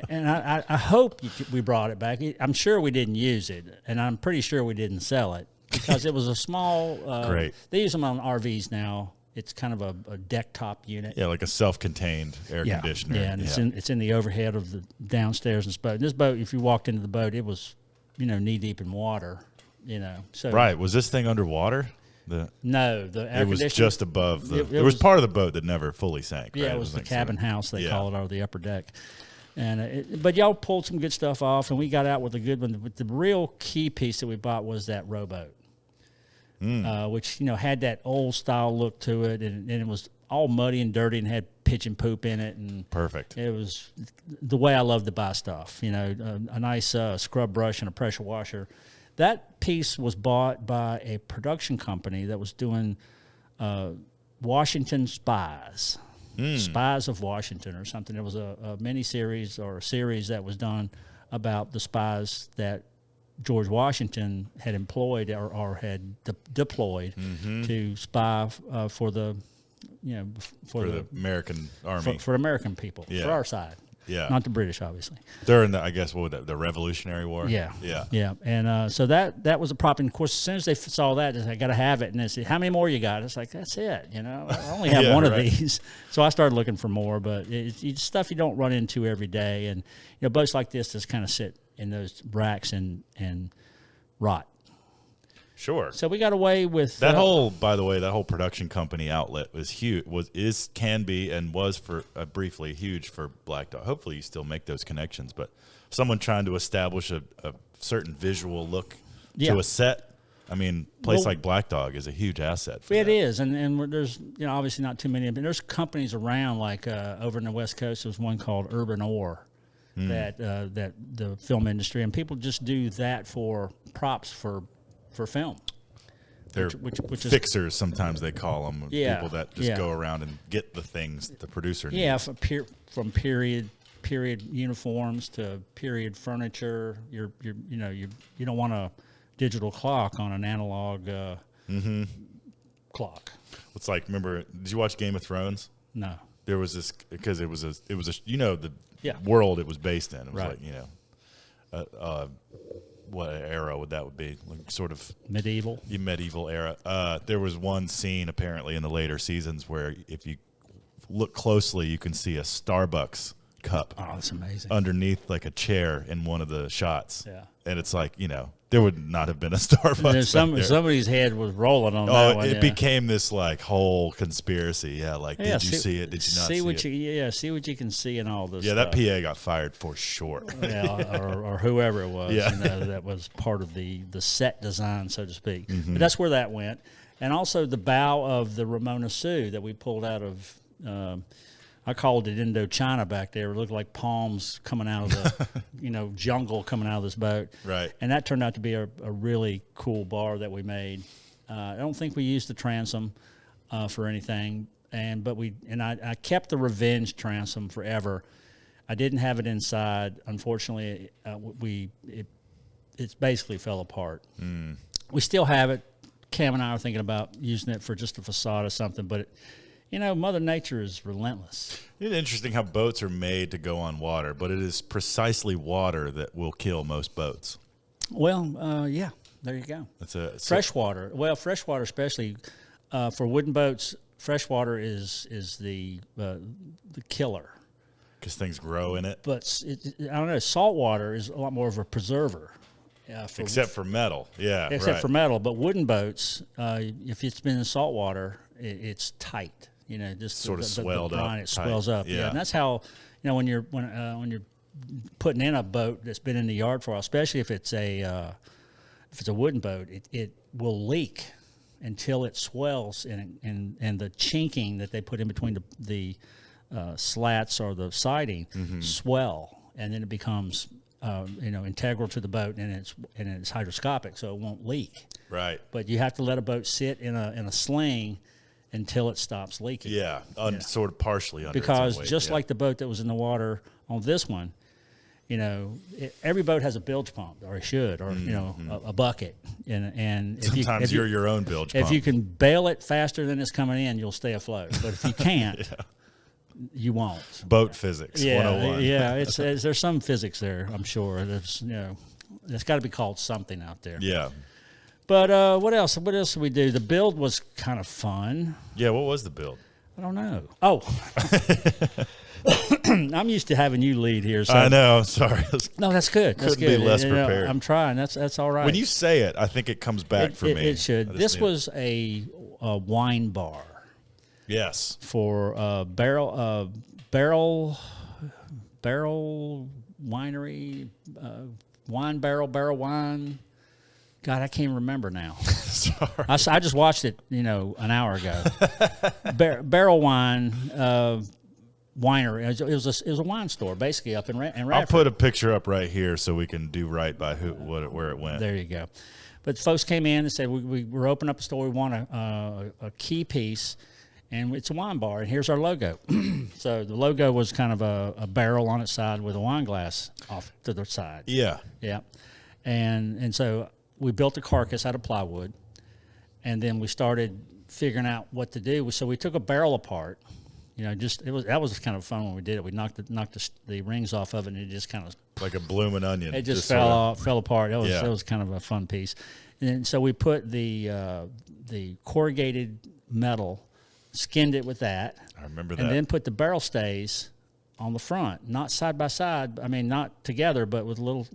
and I hope we brought it back. I'm sure we didn't use it, and I'm pretty sure we didn't sell it because it was a small. Great. They use them on RVs now. It's kind of a deck top unit. Yeah, like a self-contained air conditioner. Yeah, and it's in the overhead of the downstairs in this boat. This boat, if you walked into the boat, it was, knee deep in water. So Right. Was this thing underwater? No, the air It was conditioner. just above the. It There was was- part of the boat that never fully sank. Yeah, right? it was the like cabin sort of- house they yeah. call it, or the upper deck. And but y'all pulled some good stuff off, and we got out with a good one. But the real key piece that we bought was that rowboat, which had that old style look to it, and it was all muddy and dirty and had pitch and poop in it, and Perfect. it was the way I love to buy stuff. A nice scrub brush and a pressure washer. That piece was bought by a production company that was doing Washington Spies, Spies of Washington or something. It was a mini-series or a series that was done about the spies that George Washington had employed or had deployed to spy for the, For the American Army. for American people, Yeah. for our side. Yeah. Not the British, obviously. During the, I guess, what would the Revolutionary War? Yeah. Yeah. Yeah. And so that was a prop. And of course, as soon as they saw that, they said, I got to have it. And they said, how many more you got? It's like, that's it. I only have Yeah, one of right. these. So I started looking for more, but it's stuff you don't run into every day. And, boats like this just kind of sit in those racks and rot. Sure. So we got away with That by the way, that whole production company outlet was huge. Can be and was for briefly huge for Black Dog. Hopefully, you still make those connections. But someone trying to establish a certain visual look Yeah. to a set. I mean, place Well, like Black Dog is a huge asset. For It that. is, and there's obviously not too many. But there's companies around like over in the West Coast. There's one called Urban Ore that the film industry, and people just do that for props for film. They're which is fixers, sometimes they call them. Yeah, People that just yeah. go around and get the things the producer needs. Yeah, from period uniforms to period furniture. You don't want a digital clock on an analog clock. It's like, remember, did you watch Game of Thrones? No. There was this, because it was a the Yeah. world it was based in. It was Right. like, what era would that be? Like sort of Medieval. the medieval era. There was one scene apparently in the later seasons where if you look closely, you can see a Starbucks cup Oh, that's amazing. underneath like a chair in one of the shots. Yeah. And it's like, there would not have been a Starbucks. And back there. somebody's head was rolling on that Oh, one. it yeah. became this like whole conspiracy. Yeah, like Yeah, did you see it? Did you not see see what it? see what you can see in all this. Yeah, stuff. that PA got fired for sure. Yeah, or whoever it was, Yeah. that was part of the set design, so to speak. Mm-hmm. But that's where that went, and also the bow of the Ramona Sioux that we pulled out of. I called it Indochina back there. It looked like palms coming out of the, jungle coming out of this boat. Right. And that turned out to be a really cool bar that we made. I don't think we used the transom for anything, but I kept the Revenge transom forever. I didn't have it inside. Unfortunately, it basically fell apart. We still have it. Cam and I are thinking about using it for just a facade or something, but Mother Nature is relentless. It's interesting how boats are made to go on water, but it is precisely water that will kill most boats. Well, yeah, there you go. Freshwater. Well, freshwater, especially for wooden boats, freshwater is the killer. Because things grow in it. But I don't know. Saltwater is a lot more of a preserver. Except for metal. Yeah, Except right. for metal. But wooden boats, if it's been in saltwater, it's tight. Just Sort of the swelled up, brine, it swells tight. up. Yeah. And that's how when you're putting in a boat that's been in the yard for a while, especially if it's a wooden boat, it will leak until it swells and the chinking that they put in between the slats or the siding swell, and then it becomes integral to the boat, and it's hydroscopic, so it won't leak. Right. But you have to let a boat sit in a sling until it stops leaking. Yeah, sort of partially under Because its own weight, just like the boat that was in the water on this one, you know, every boat has a bilge pump, or it should, or you know, a bucket. And sometimes you're your own bilge pump. If you can bail it faster than it's coming in, you'll stay afloat. But if you can't, you won't. Boat physics 101. Yeah, there's some physics there, I'm sure. There's, you know, it's got to be called something out there. Yeah. But what else? What else did we do? The build was kind of fun. Yeah, what was the build? I don't know. Oh, I'm used to having you lead here. So. I know. Sorry. No, that's good. That's Couldn't good. be less You know, prepared. I'm trying. That's all right. When you say it, I think it comes back for me. It should. This was a wine bar. Yes. For barrel winery, barrel wine. God, I can't remember now. Sorry. I just watched it, you know, an hour ago. Barrel wine winery. It was a wine store basically up in Radford. I'll put a picture up right here so we can do right by where it went. There you go. But folks came in and said we're opening up a store. We want a key piece, and it's a wine bar. And here's our logo. So the logo was kind of a barrel on its side with a wine glass off to the side. Yeah. Yeah. And so we built a carcass out of plywood, and then we started figuring out what to do. So we took a barrel apart. You know, that was kind of fun when we did it. We knocked the rings off of it, and it just kind of like a blooming onion. It just fell apart. That was kind of a fun piece. And so we put the corrugated metal, skinned it with that. I remember that. And then put the barrel stays on the front, not side by side. I mean, not together, but with a little.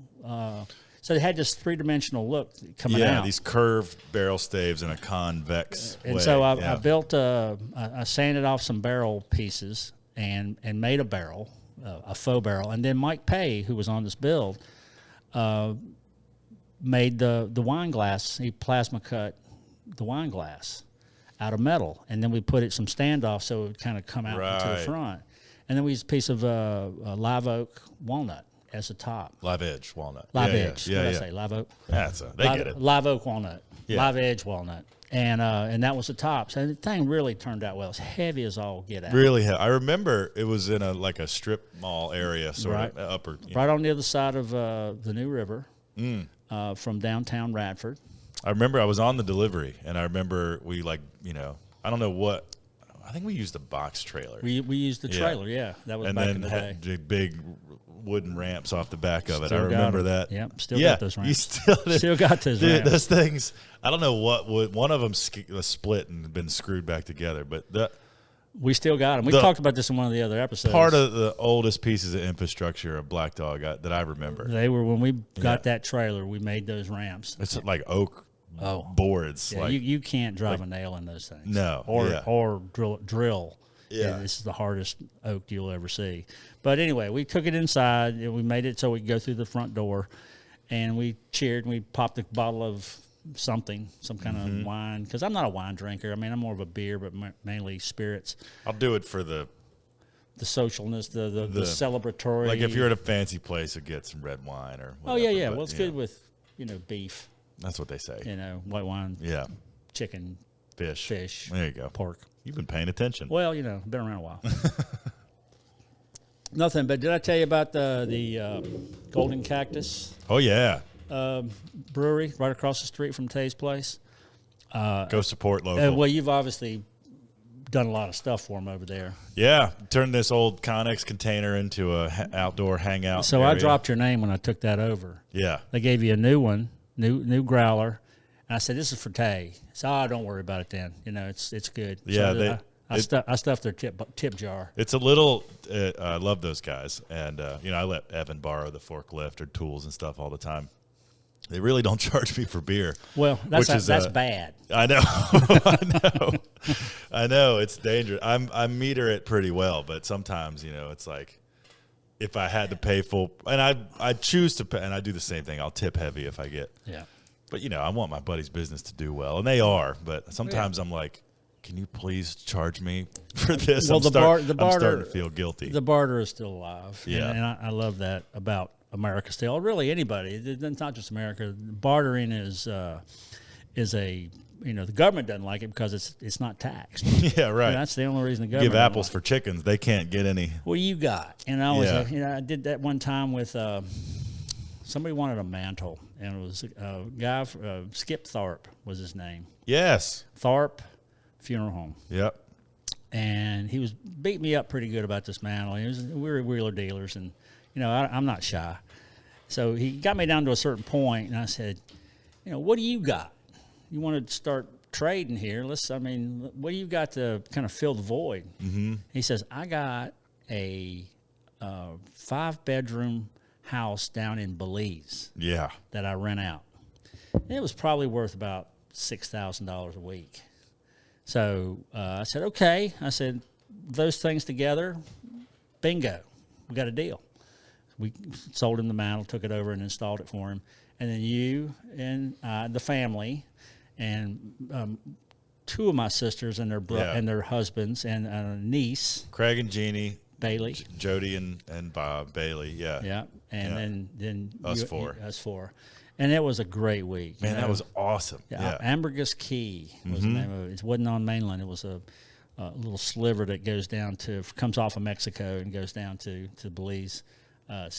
So they had this three-dimensional look coming out. Yeah, these curved barrel staves in a convex way. And so I built I sanded off some barrel pieces and made a barrel, a faux barrel. And then Mike Pay, who was on this build, made the wine glass. He plasma cut the wine glass out of metal. And then we put some standoff so it would kind of come out to the front. And then we used a piece of live oak walnut as a top. Live edge walnut. Live edge. What did I say? Live oak? They get it. Live oak walnut. Yeah. Live edge walnut. And that was the top. So the thing really turned out well. It's heavy as all get out. Really heavy. I remember it was in a strip mall area, sort of upper. Right on the other side of the New River from downtown Radford. I remember I was on the delivery, and I remember we I don't know what. I think we used a box trailer. We used the trailer, yeah. That was back in the day. And then had big wooden ramps off the back of it. Still I remember that. Yep, still got those ramps. You still got those ramps. Those things, I don't know what would, one of them split and been screwed back together, but we still got them. We talked about this in one of the other episodes. Part of the oldest pieces of infrastructure of Black Dog that I remember. They were, when we got that trailer, we made those ramps. It's like oak boards. Yeah, you can't drive a nail in those things. No. Or drill. Yeah. This is the hardest oak you'll ever see. But anyway, we took it inside, and we made it so we could go through the front door, and we cheered, and we popped a bottle of something, some kind of wine, because I'm not a wine drinker. I mean, I'm more of a beer, but mainly spirits. I'll do it for the socialness, the celebratory. Like if you're at a fancy place, you get some red wine or whatever. Oh, yeah. Well, it's good with, beef. That's what they say. White wine. Yeah. Chicken. Fish. There you go. Pork. You've been paying attention. Well, been around a while. Nothing, but did I tell you about the Golden Cactus? Oh, yeah. Brewery right across the street from Tay's place. Go support local. Well, you've obviously done a lot of stuff for them over there. Yeah. Turned this old Connex container into a outdoor hangout So area. I dropped your name when I took that over. Yeah. They gave you a new one, new growler. And I said, this is for Tay. So, don't worry about it then. It's good. Yeah, so I stuffed their tip jar. It's a little. I love those guys, and I let Evan borrow the forklift or tools and stuff all the time. They really don't charge me for beer. Well, that's bad. I know, I know. It's dangerous. I meter it pretty well, but sometimes it's like if I had to pay full, and I choose to pay, and I do the same thing. I'll tip heavy if I get. Yeah. But I want my buddy's business to do well, and they are. But sometimes I'm like, can you please charge me for this? Well, I'm starting to feel guilty. The barter is still alive. Yeah. And I love that about America still. Really, anybody. It's not just America. Bartering is a the government doesn't like it because it's not taxed. Yeah, right. That's the only reason the government Give don't apples like for chickens. They can't get any. What do you got? And I was, Yeah. I did that one time with somebody wanted a mantle, and it was a guy, Skip Tharp was his name. Yes. Tharp Funeral Home. Yep. And he was beat me up pretty good about this mantle. We were wheeler dealers, and I'm not shy. So he got me down to a certain point, and I said, what do you got? You want to start trading here? What do you got to kind of fill the void? Mm-hmm. He says, I got a 5-bedroom house down in Belize. Yeah. That I rent out. And it was probably worth about $6,000 a week. So I said, okay. I said, those things together, bingo, we got a deal. We sold him the mantle, took it over, and installed it for him. And then you and the family and 2 of my sisters and their husbands and a niece. Craig and Jeannie. Bailey. Jody and Bob. Bailey, yeah. Yeah, and then us 4. Us 4. And it was a great week. Man, that was awesome. Yeah. Ambergris Key was the name of it. It wasn't on mainland. It was a little sliver that comes off of Mexico and goes down to Belize.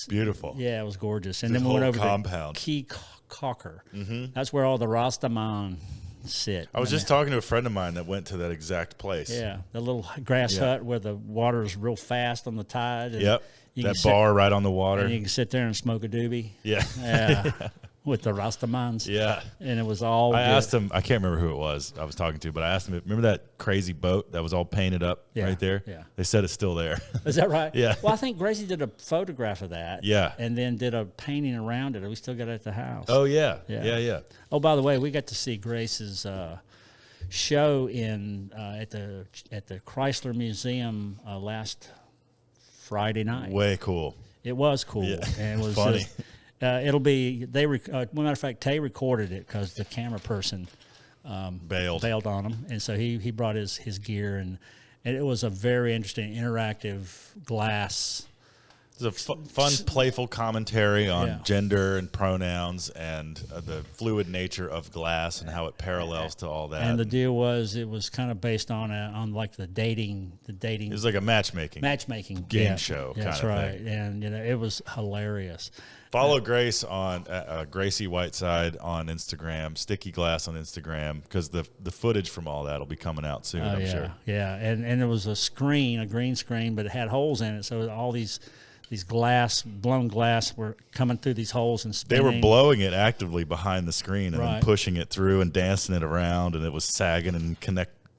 Beautiful. Yeah, it was gorgeous. And This then we went over compound. to Key Cocker. Mm-hmm. That's where all the Rastaman sit. I was just talking to a friend of mine that went to that exact place. Yeah, the little grass hut where the water's real fast on the tide. And Yep. That bar right on the water. And you can sit there and smoke a doobie. Yeah. Yeah. With the Rastamans. Yeah. And it was all I good. asked him, I can't remember who it was I was talking to, but I asked him, remember that crazy boat that was all painted up right there? Yeah. They said it's still there. Is that right? Yeah. Well, I think Gracie did a photograph of that. Yeah. And then did a painting around it. We still got it at the house. Oh, yeah. Yeah. Yeah. Oh, by the way, we got to see Grace's show at the Chrysler Museum last Friday night. Way cool. It was cool. Yeah. And it was funny. It'll be matter of fact, Tay recorded it because the camera person Bailed on him, and so he brought his gear, and it was a very interesting interactive glass. It's a fun, playful commentary on Yeah. gender and pronouns and the fluid nature of glass and how it parallels to all that. And the deal was, it was kind of based on like the dating. It was like a matchmaking game show kind That's of right, thing. and it was hilarious. Follow Grace on Gracie Whiteside on Instagram, Sticky Glass on Instagram, because the footage from all that will be coming out soon, I'm sure. Yeah, and it was a green screen, but it had holes in it, so all these blown glass were coming through these holes and They spinning. were blowing it actively behind the screen and then Right. pushing it through and dancing it around, and it was sagging and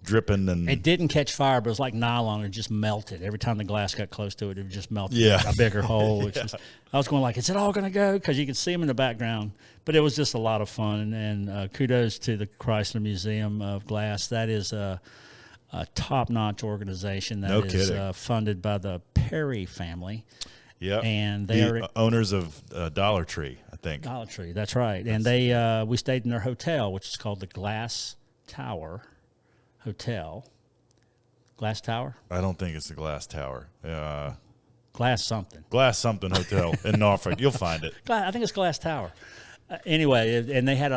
dripping. And It didn't catch fire, but it was like nylon. It just melted. Every time the glass got close to it, it would just melt a bigger hole. Which is, I was going like, is it all going to go? Because you could see them in the background. But it was just a lot of fun. And kudos to the Chrysler Museum of Glass. That is a top-notch organization that is funded by the Perry family. Yeah, and they are owners of Dollar Tree, I think. Dollar Tree, that's right. And we stayed in their hotel, which is called the Glass Tower Hotel. Glass Tower? I don't think it's the Glass Tower. Glass something Hotel in Norfolk. You'll find it. I think it's Glass Tower. Anyway, and they had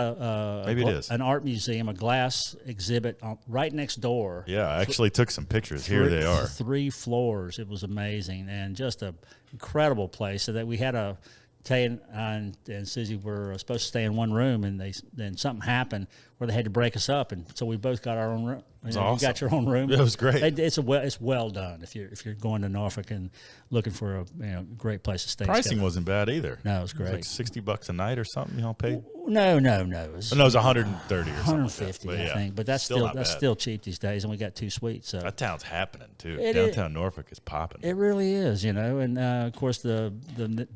Maybe it is an art museum, a glass exhibit right next door. Yeah, I actually took some pictures. Here they are. 3 floors. It was amazing and just an incredible place. So that we had Tay and Susie were supposed to stay in one room, and then something happened where they had to break us up, and so we both got our own room. Awesome. You got your own room. It was great. It's well done if you're going to Norfolk and looking for a great place to stay. Pricing wasn't bad either. No, it was great. It was like $60 a night or something. Y'all paid. No. It was 130 or 150, something like that. I think, but that's still cheap these days, and we got 2 suites. So that town's happening too. Downtown Norfolk is popping. It really is, and of course the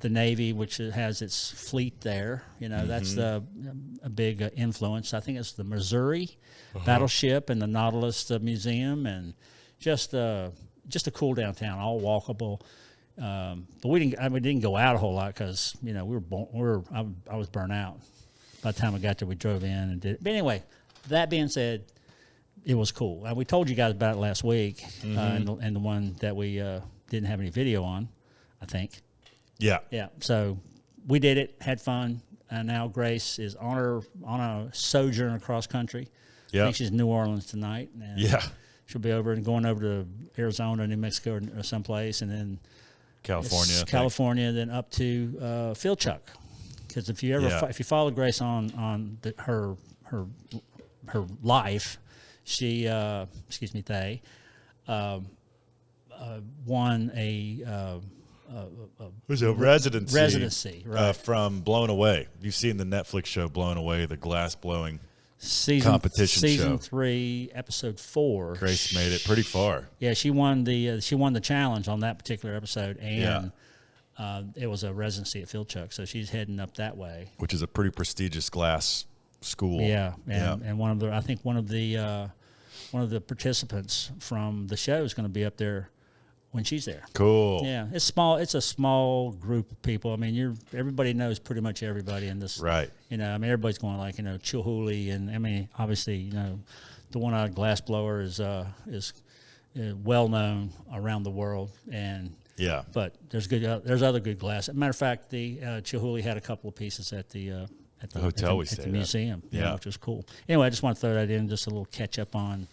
Navy, which has its fleet there, that's a big influence. I think it's the Missouri battleship and the Nautilus Museum, and just a cool downtown, all walkable. But we didn't go out a whole lot because I was burnt out. By the time we got there, we drove in and did it. But anyway, that being said, it was cool. We told you guys about it last week, and the one that we didn't have any video on, I think. Yeah. Yeah. So we did it, had fun, and now Grace is on a sojourn across country. I think she's in New Orleans tonight. And Yeah. she'll be over and going over to Arizona, New Mexico, or someplace, and then California, then up to Field Chuck. Because if you ever if you follow Grace on her life, she they won a was a residency right. From Blown Away. You've seen the Netflix show Blown Away, the glass blowing competition season show. 3, episode 4. Grace made it pretty far. Yeah, she won the challenge on that particular episode, and it was a residency at Field Chuck, so she's heading up that way, which is a pretty prestigious glass school. Yeah, and one of the participants from the show is going to be up there when she's there. Cool. Yeah, it's small. It's a small group of people. I mean, everybody knows pretty much everybody in this. Right. I mean, everybody's going like Chihuly, and I mean, obviously, the one-eyed glass blower is well known around the world, and but there's other good glass. As a matter of fact, the Chihuly had a couple of pieces at the hotel at the museum, which was cool. Anyway, I just want to throw that in, just a little catch up on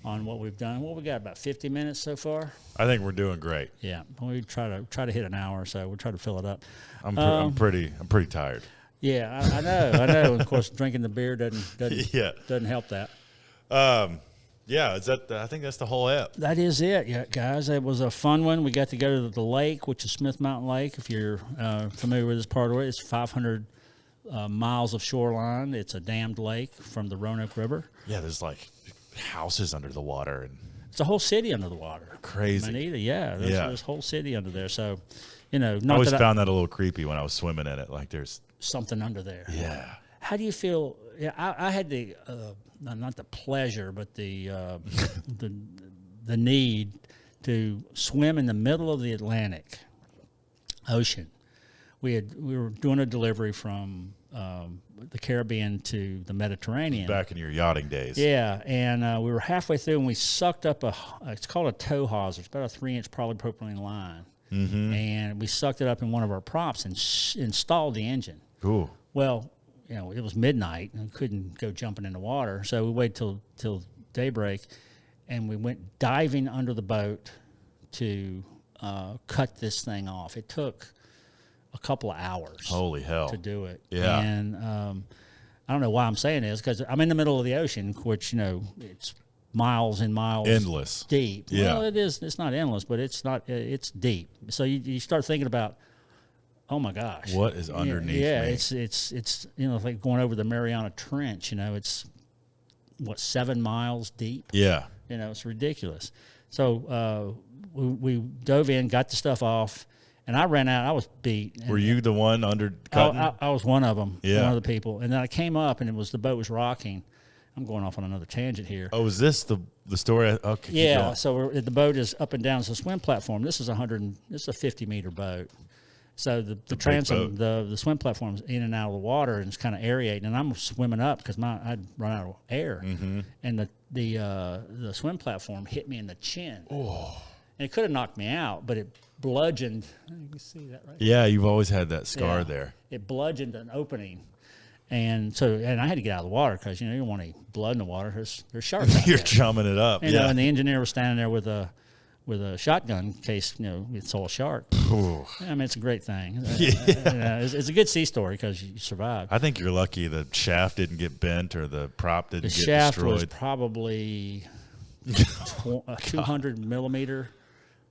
what we've done. Well, we got about 50 minutes so far. I think we're doing great. Yeah, we try to hit an hour, so we'll try to fill it up. I'm pretty tired. Yeah, I know. Of course, drinking the beer doesn't help that. Yeah, I think that's the whole app. That is it, yeah, guys. It was a fun one. We got to go to the lake, which is Smith Mountain Lake. If you're familiar with this part of it, it's 500 miles of shoreline. It's a dammed lake from the Roanoke River. Yeah, there's like houses under the water, and it's a whole city under the water. Crazy. Manita, there's this whole city under there. So, I always found that a little creepy when I was swimming in it. Like there's something under there. Yeah. How do you feel? Yeah, I had the not the pleasure, but the need to swim in the middle of the Atlantic Ocean. We were doing a delivery from the Caribbean to the Mediterranean. Back in your yachting days. Yeah, and we were halfway through, and we sucked up it's called a tow hawser. It's about a 3-inch polypropylene line. Mm-hmm. And we sucked it up in one of our props and installed the engine. Cool. Well, it was midnight, and we couldn't go jumping in the water, so we waited till daybreak, and we went diving under the boat to cut this thing off. It took a couple of hours. Holy hell. To do it. Yeah. And I don't know why I'm saying this, because I'm in the middle of the ocean, which, it's miles and miles. Endless. Deep. Yeah. Well, it is. It's not endless, but it's deep. So you start thinking about, oh my gosh. What is underneath me? It's like going over the Mariana Trench, it's, 7 miles deep? Yeah. It's ridiculous. So we dove in, got the stuff off, and I ran out. I was beat. Were you the one under cutting? I was one of them, one of the people. And then I came up, and the boat was rocking. I'm going off on another tangent here. Oh, is this the story? Okay. Yeah, so the boat is up and down. It's a swim platform. This is a 50-meter boat. So the transom, the swim platform is in and out of the water, and it's kind of aerating. And I'm swimming up because I'd run out of air, and the swim platform hit me in the chin. Oh, and it could have knocked me out, but it bludgeoned. You can see that right. Yeah, you've always had that scar there. It bludgeoned an opening, and I had to get out of the water because you don't want any blood in the water. There's sharks out You're there. chumming it up. And the engineer was standing there with a shotgun in case we saw a shark. Ooh. I mean, it's a great thing. It's a good sea story because you survived. I think you're lucky the shaft didn't get bent or the prop didn't get shaft destroyed. Was probably 200 millimeter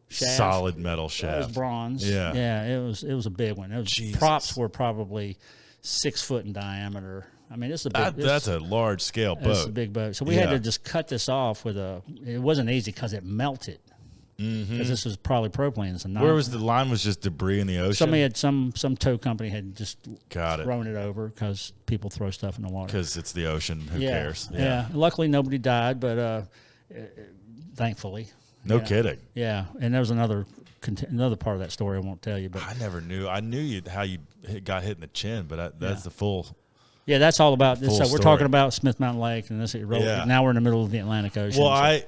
shaft. Solid metal shaft. It was bronze. Yeah, it was a big one. Props were probably 6 foot in diameter. I mean, it's a big. That's a large scale boat. It's a big boat. So we had to just cut this off with it wasn't easy because it melted. Because this was polypropylene. Where was the line? Was just debris in the ocean. Somebody had some tow company had just thrown it over because people throw stuff in the water. Because it's the ocean. Who cares? Yeah. Luckily, nobody died, but thankfully. No kidding. Yeah, and there was another part of that story I won't tell you. But I never knew. I knew how you got hit in the chin, but that's the full. Yeah, that's all about this. So we're story. talking about Smith Mountain Lake, and now we're in the middle of the Atlantic Ocean. Well,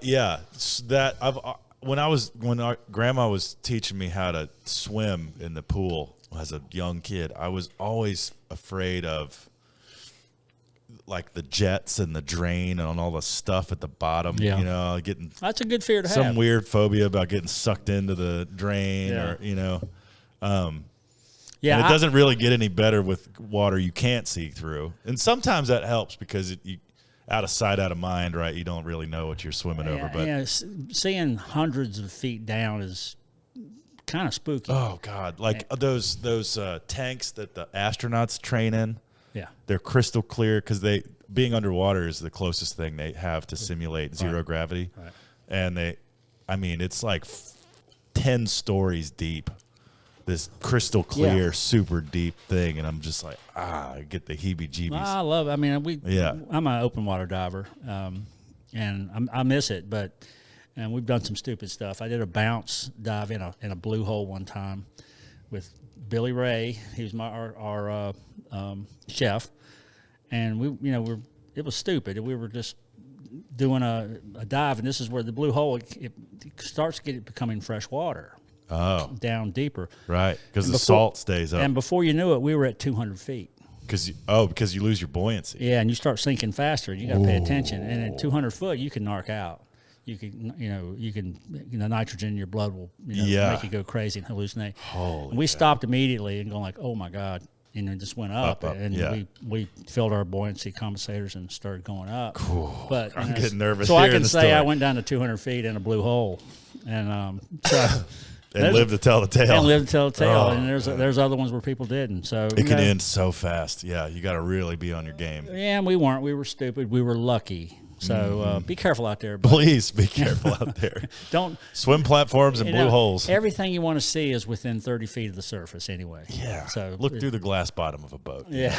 when our grandma was teaching me how to swim in the pool as a young kid, I was always afraid of like the jets and the drain and all the stuff at the bottom. Yeah. You know, getting That's a good fear to some have. weird phobia about getting sucked into the drain, Yeah. or you know. Yeah, And it doesn't really get any better with water you can't see through. And sometimes that helps because you out of sight, out of mind, right? You don't really know what you're swimming over. But seeing hundreds of feet down is kind of spooky. oh God, like those tanks that the astronauts train in. Yeah, They're crystal clear because being underwater is the closest thing they have to simulate zero gravity. Right. And it's like 10 stories deep. This crystal clear, super deep thing, and I'm just like, I get the heebie-jeebies. I love it. I mean, I'm an open water diver, and I miss it. And we've done some stupid stuff. I did a bounce dive in a blue hole one time with Billy Ray. He was our chef, and it was stupid. We were just doing a dive, and this is where the blue hole it starts becoming fresh water. Oh, Down deeper, right? Because the salt stays up, and before you knew it, we were at 200 feet. Because you lose your buoyancy. Yeah, and you start sinking faster. You got to pay attention. And at 200 foot, you can narc out. You can nitrogen in your blood will make you go crazy and hallucinate. Holy we stopped immediately and going like, oh my God, and it just went up. And we filled our buoyancy compensators and started going up. Cool. But I'm getting nervous. So I can the say story. I went down to 200 feet in a blue hole, and so. And live to tell the tale. And live to tell the tale. Oh, and there's other ones where people didn't. So it can end so fast. Yeah, you got to really be on your game. Yeah, and we weren't. We were stupid. We were lucky. So be careful out there. Buddy. Please be careful out there. Don't swim platforms and blue holes. Everything you want to see is within 30 feet of the surface anyway. Yeah. So look through the glass bottom of a boat. Yeah.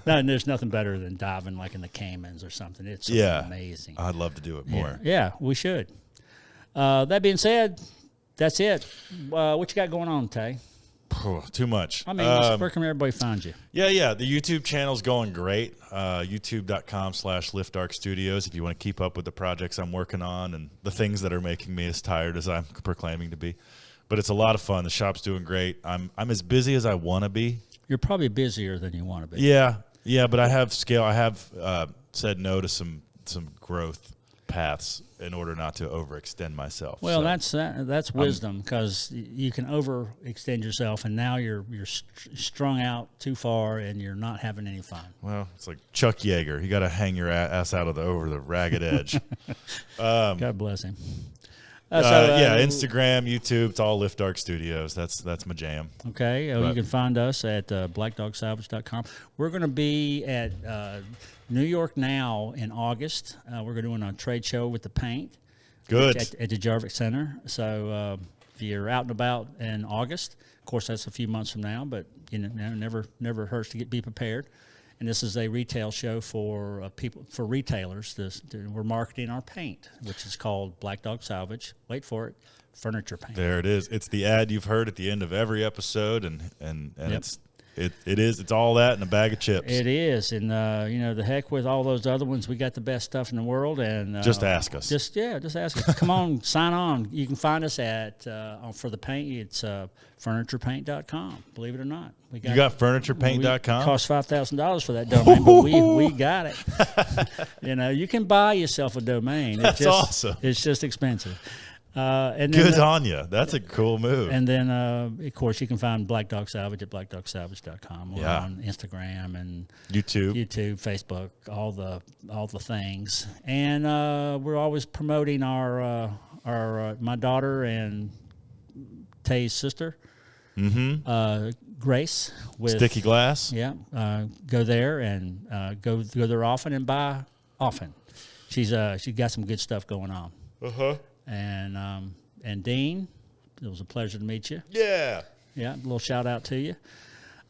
No, and there's nothing better than diving like in the Caymans or something. It's amazing. I'd love to do it more. Yeah, we should. That being said, that's it. What you got going on, Tay? Too much. I mean, where can everybody find you? Yeah. The YouTube channel's going great. YouTube.com/LiftArc Studios. If you want to keep up with the projects I'm working on and the things that are making me as tired as I'm proclaiming to be. But it's a lot of fun. The shop's doing great. I'm as busy as I want to be. You're probably busier than you want to be. Yeah. But I have scale. I have said no to some growth paths in order not to overextend myself. Well, that's wisdom, because you can overextend yourself, and now you're strung out too far, and you're not having any fun. Well, it's like Chuck Yeager. You got to hang your ass out over the ragged edge. God bless him. Instagram, YouTube, it's all Lift Arc Studios. That's my jam. Okay, you can find us at blackdogsalvage.com. We're going to be at New York now in August. We're doing a trade show with the paint. Good. At the Jarvik Center. So if you're out and about in August, of course that's a few months from now, but never hurts to be prepared. And this is a retail show for retailers. We're marketing our paint, which is called Black Dog Salvage. Wait for it, furniture paint. There it is. It's the ad you've heard at the end of every episode, and Yep. it's all that in a bag of chips. It is, and the heck with all those other ones. We got the best stuff in the world, and just ask us. Just ask us. Come on, sign on. You can find us at for the paint. It's furniturepaint.com. Believe it or not, you got furniturepaint.com. It cost $5,000 for that domain, but we got it. You can buy yourself a domain. That's awesome. It's just expensive. And Good on you. That's a cool move. And then, of course, you can find Black Dog Salvage at blackdogsalvage.com. We're on Instagram and YouTube, Facebook, all the things. And we're always promoting our my daughter and Tay's sister, Grace, with Sticky Glass. Yeah, go there and go there often and buy often. She's got some good stuff going on. And Dean, it was a pleasure to meet you. Yeah, a little shout out to you.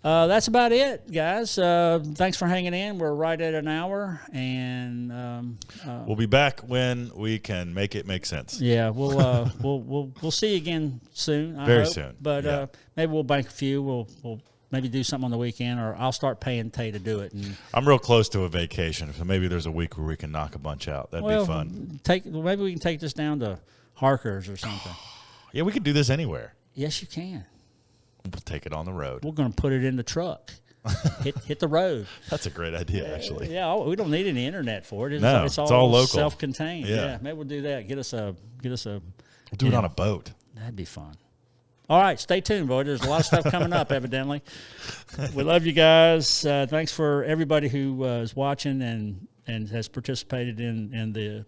That's about it, guys. Thanks for hanging in. We're right at an hour, and we'll be back when we can make it make sense. Yeah, we'll see you again soon. Very soon. But maybe we'll bank a few. We'll maybe do something on the weekend, or I'll start paying Tay to do it. And I'm real close to a vacation, so maybe there's a week where we can knock a bunch out. That'd be fun. Maybe we can take this down to Harker's or something. Yeah, we can do this anywhere. Yes, you can. We'll take it on the road. We're going to put it in the truck. hit the road. That's a great idea, actually. Yeah, we don't need any internet for it. It's all local, self-contained. Yeah. Maybe we'll do that. Get us a. We'll do it on a boat. That'd be fun. All right, stay tuned, boy. There's a lot of stuff coming up, evidently. We love you guys. Thanks for everybody who is watching and has participated in the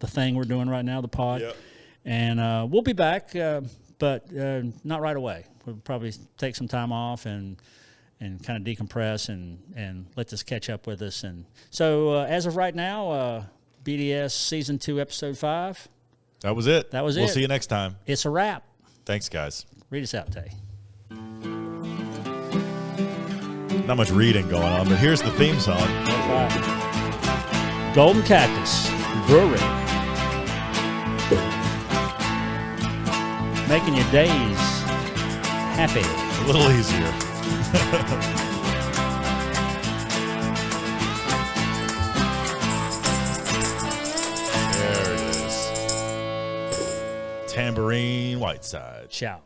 thing we're doing right now, the pod. Yep. And we'll be back, but not right away. We'll probably take some time off and kind of decompress and let this catch up with us. And so as of right now, BDS Season 2, Episode 5. That was it. We'll see you next time. It's a wrap. Thanks, guys. Read us out, Tay. Not much reading going on, but here's the theme song. That's right. Golden Cactus Brewery. Making your days happy. A little easier. There it is. Tambourine Whiteside. Ciao.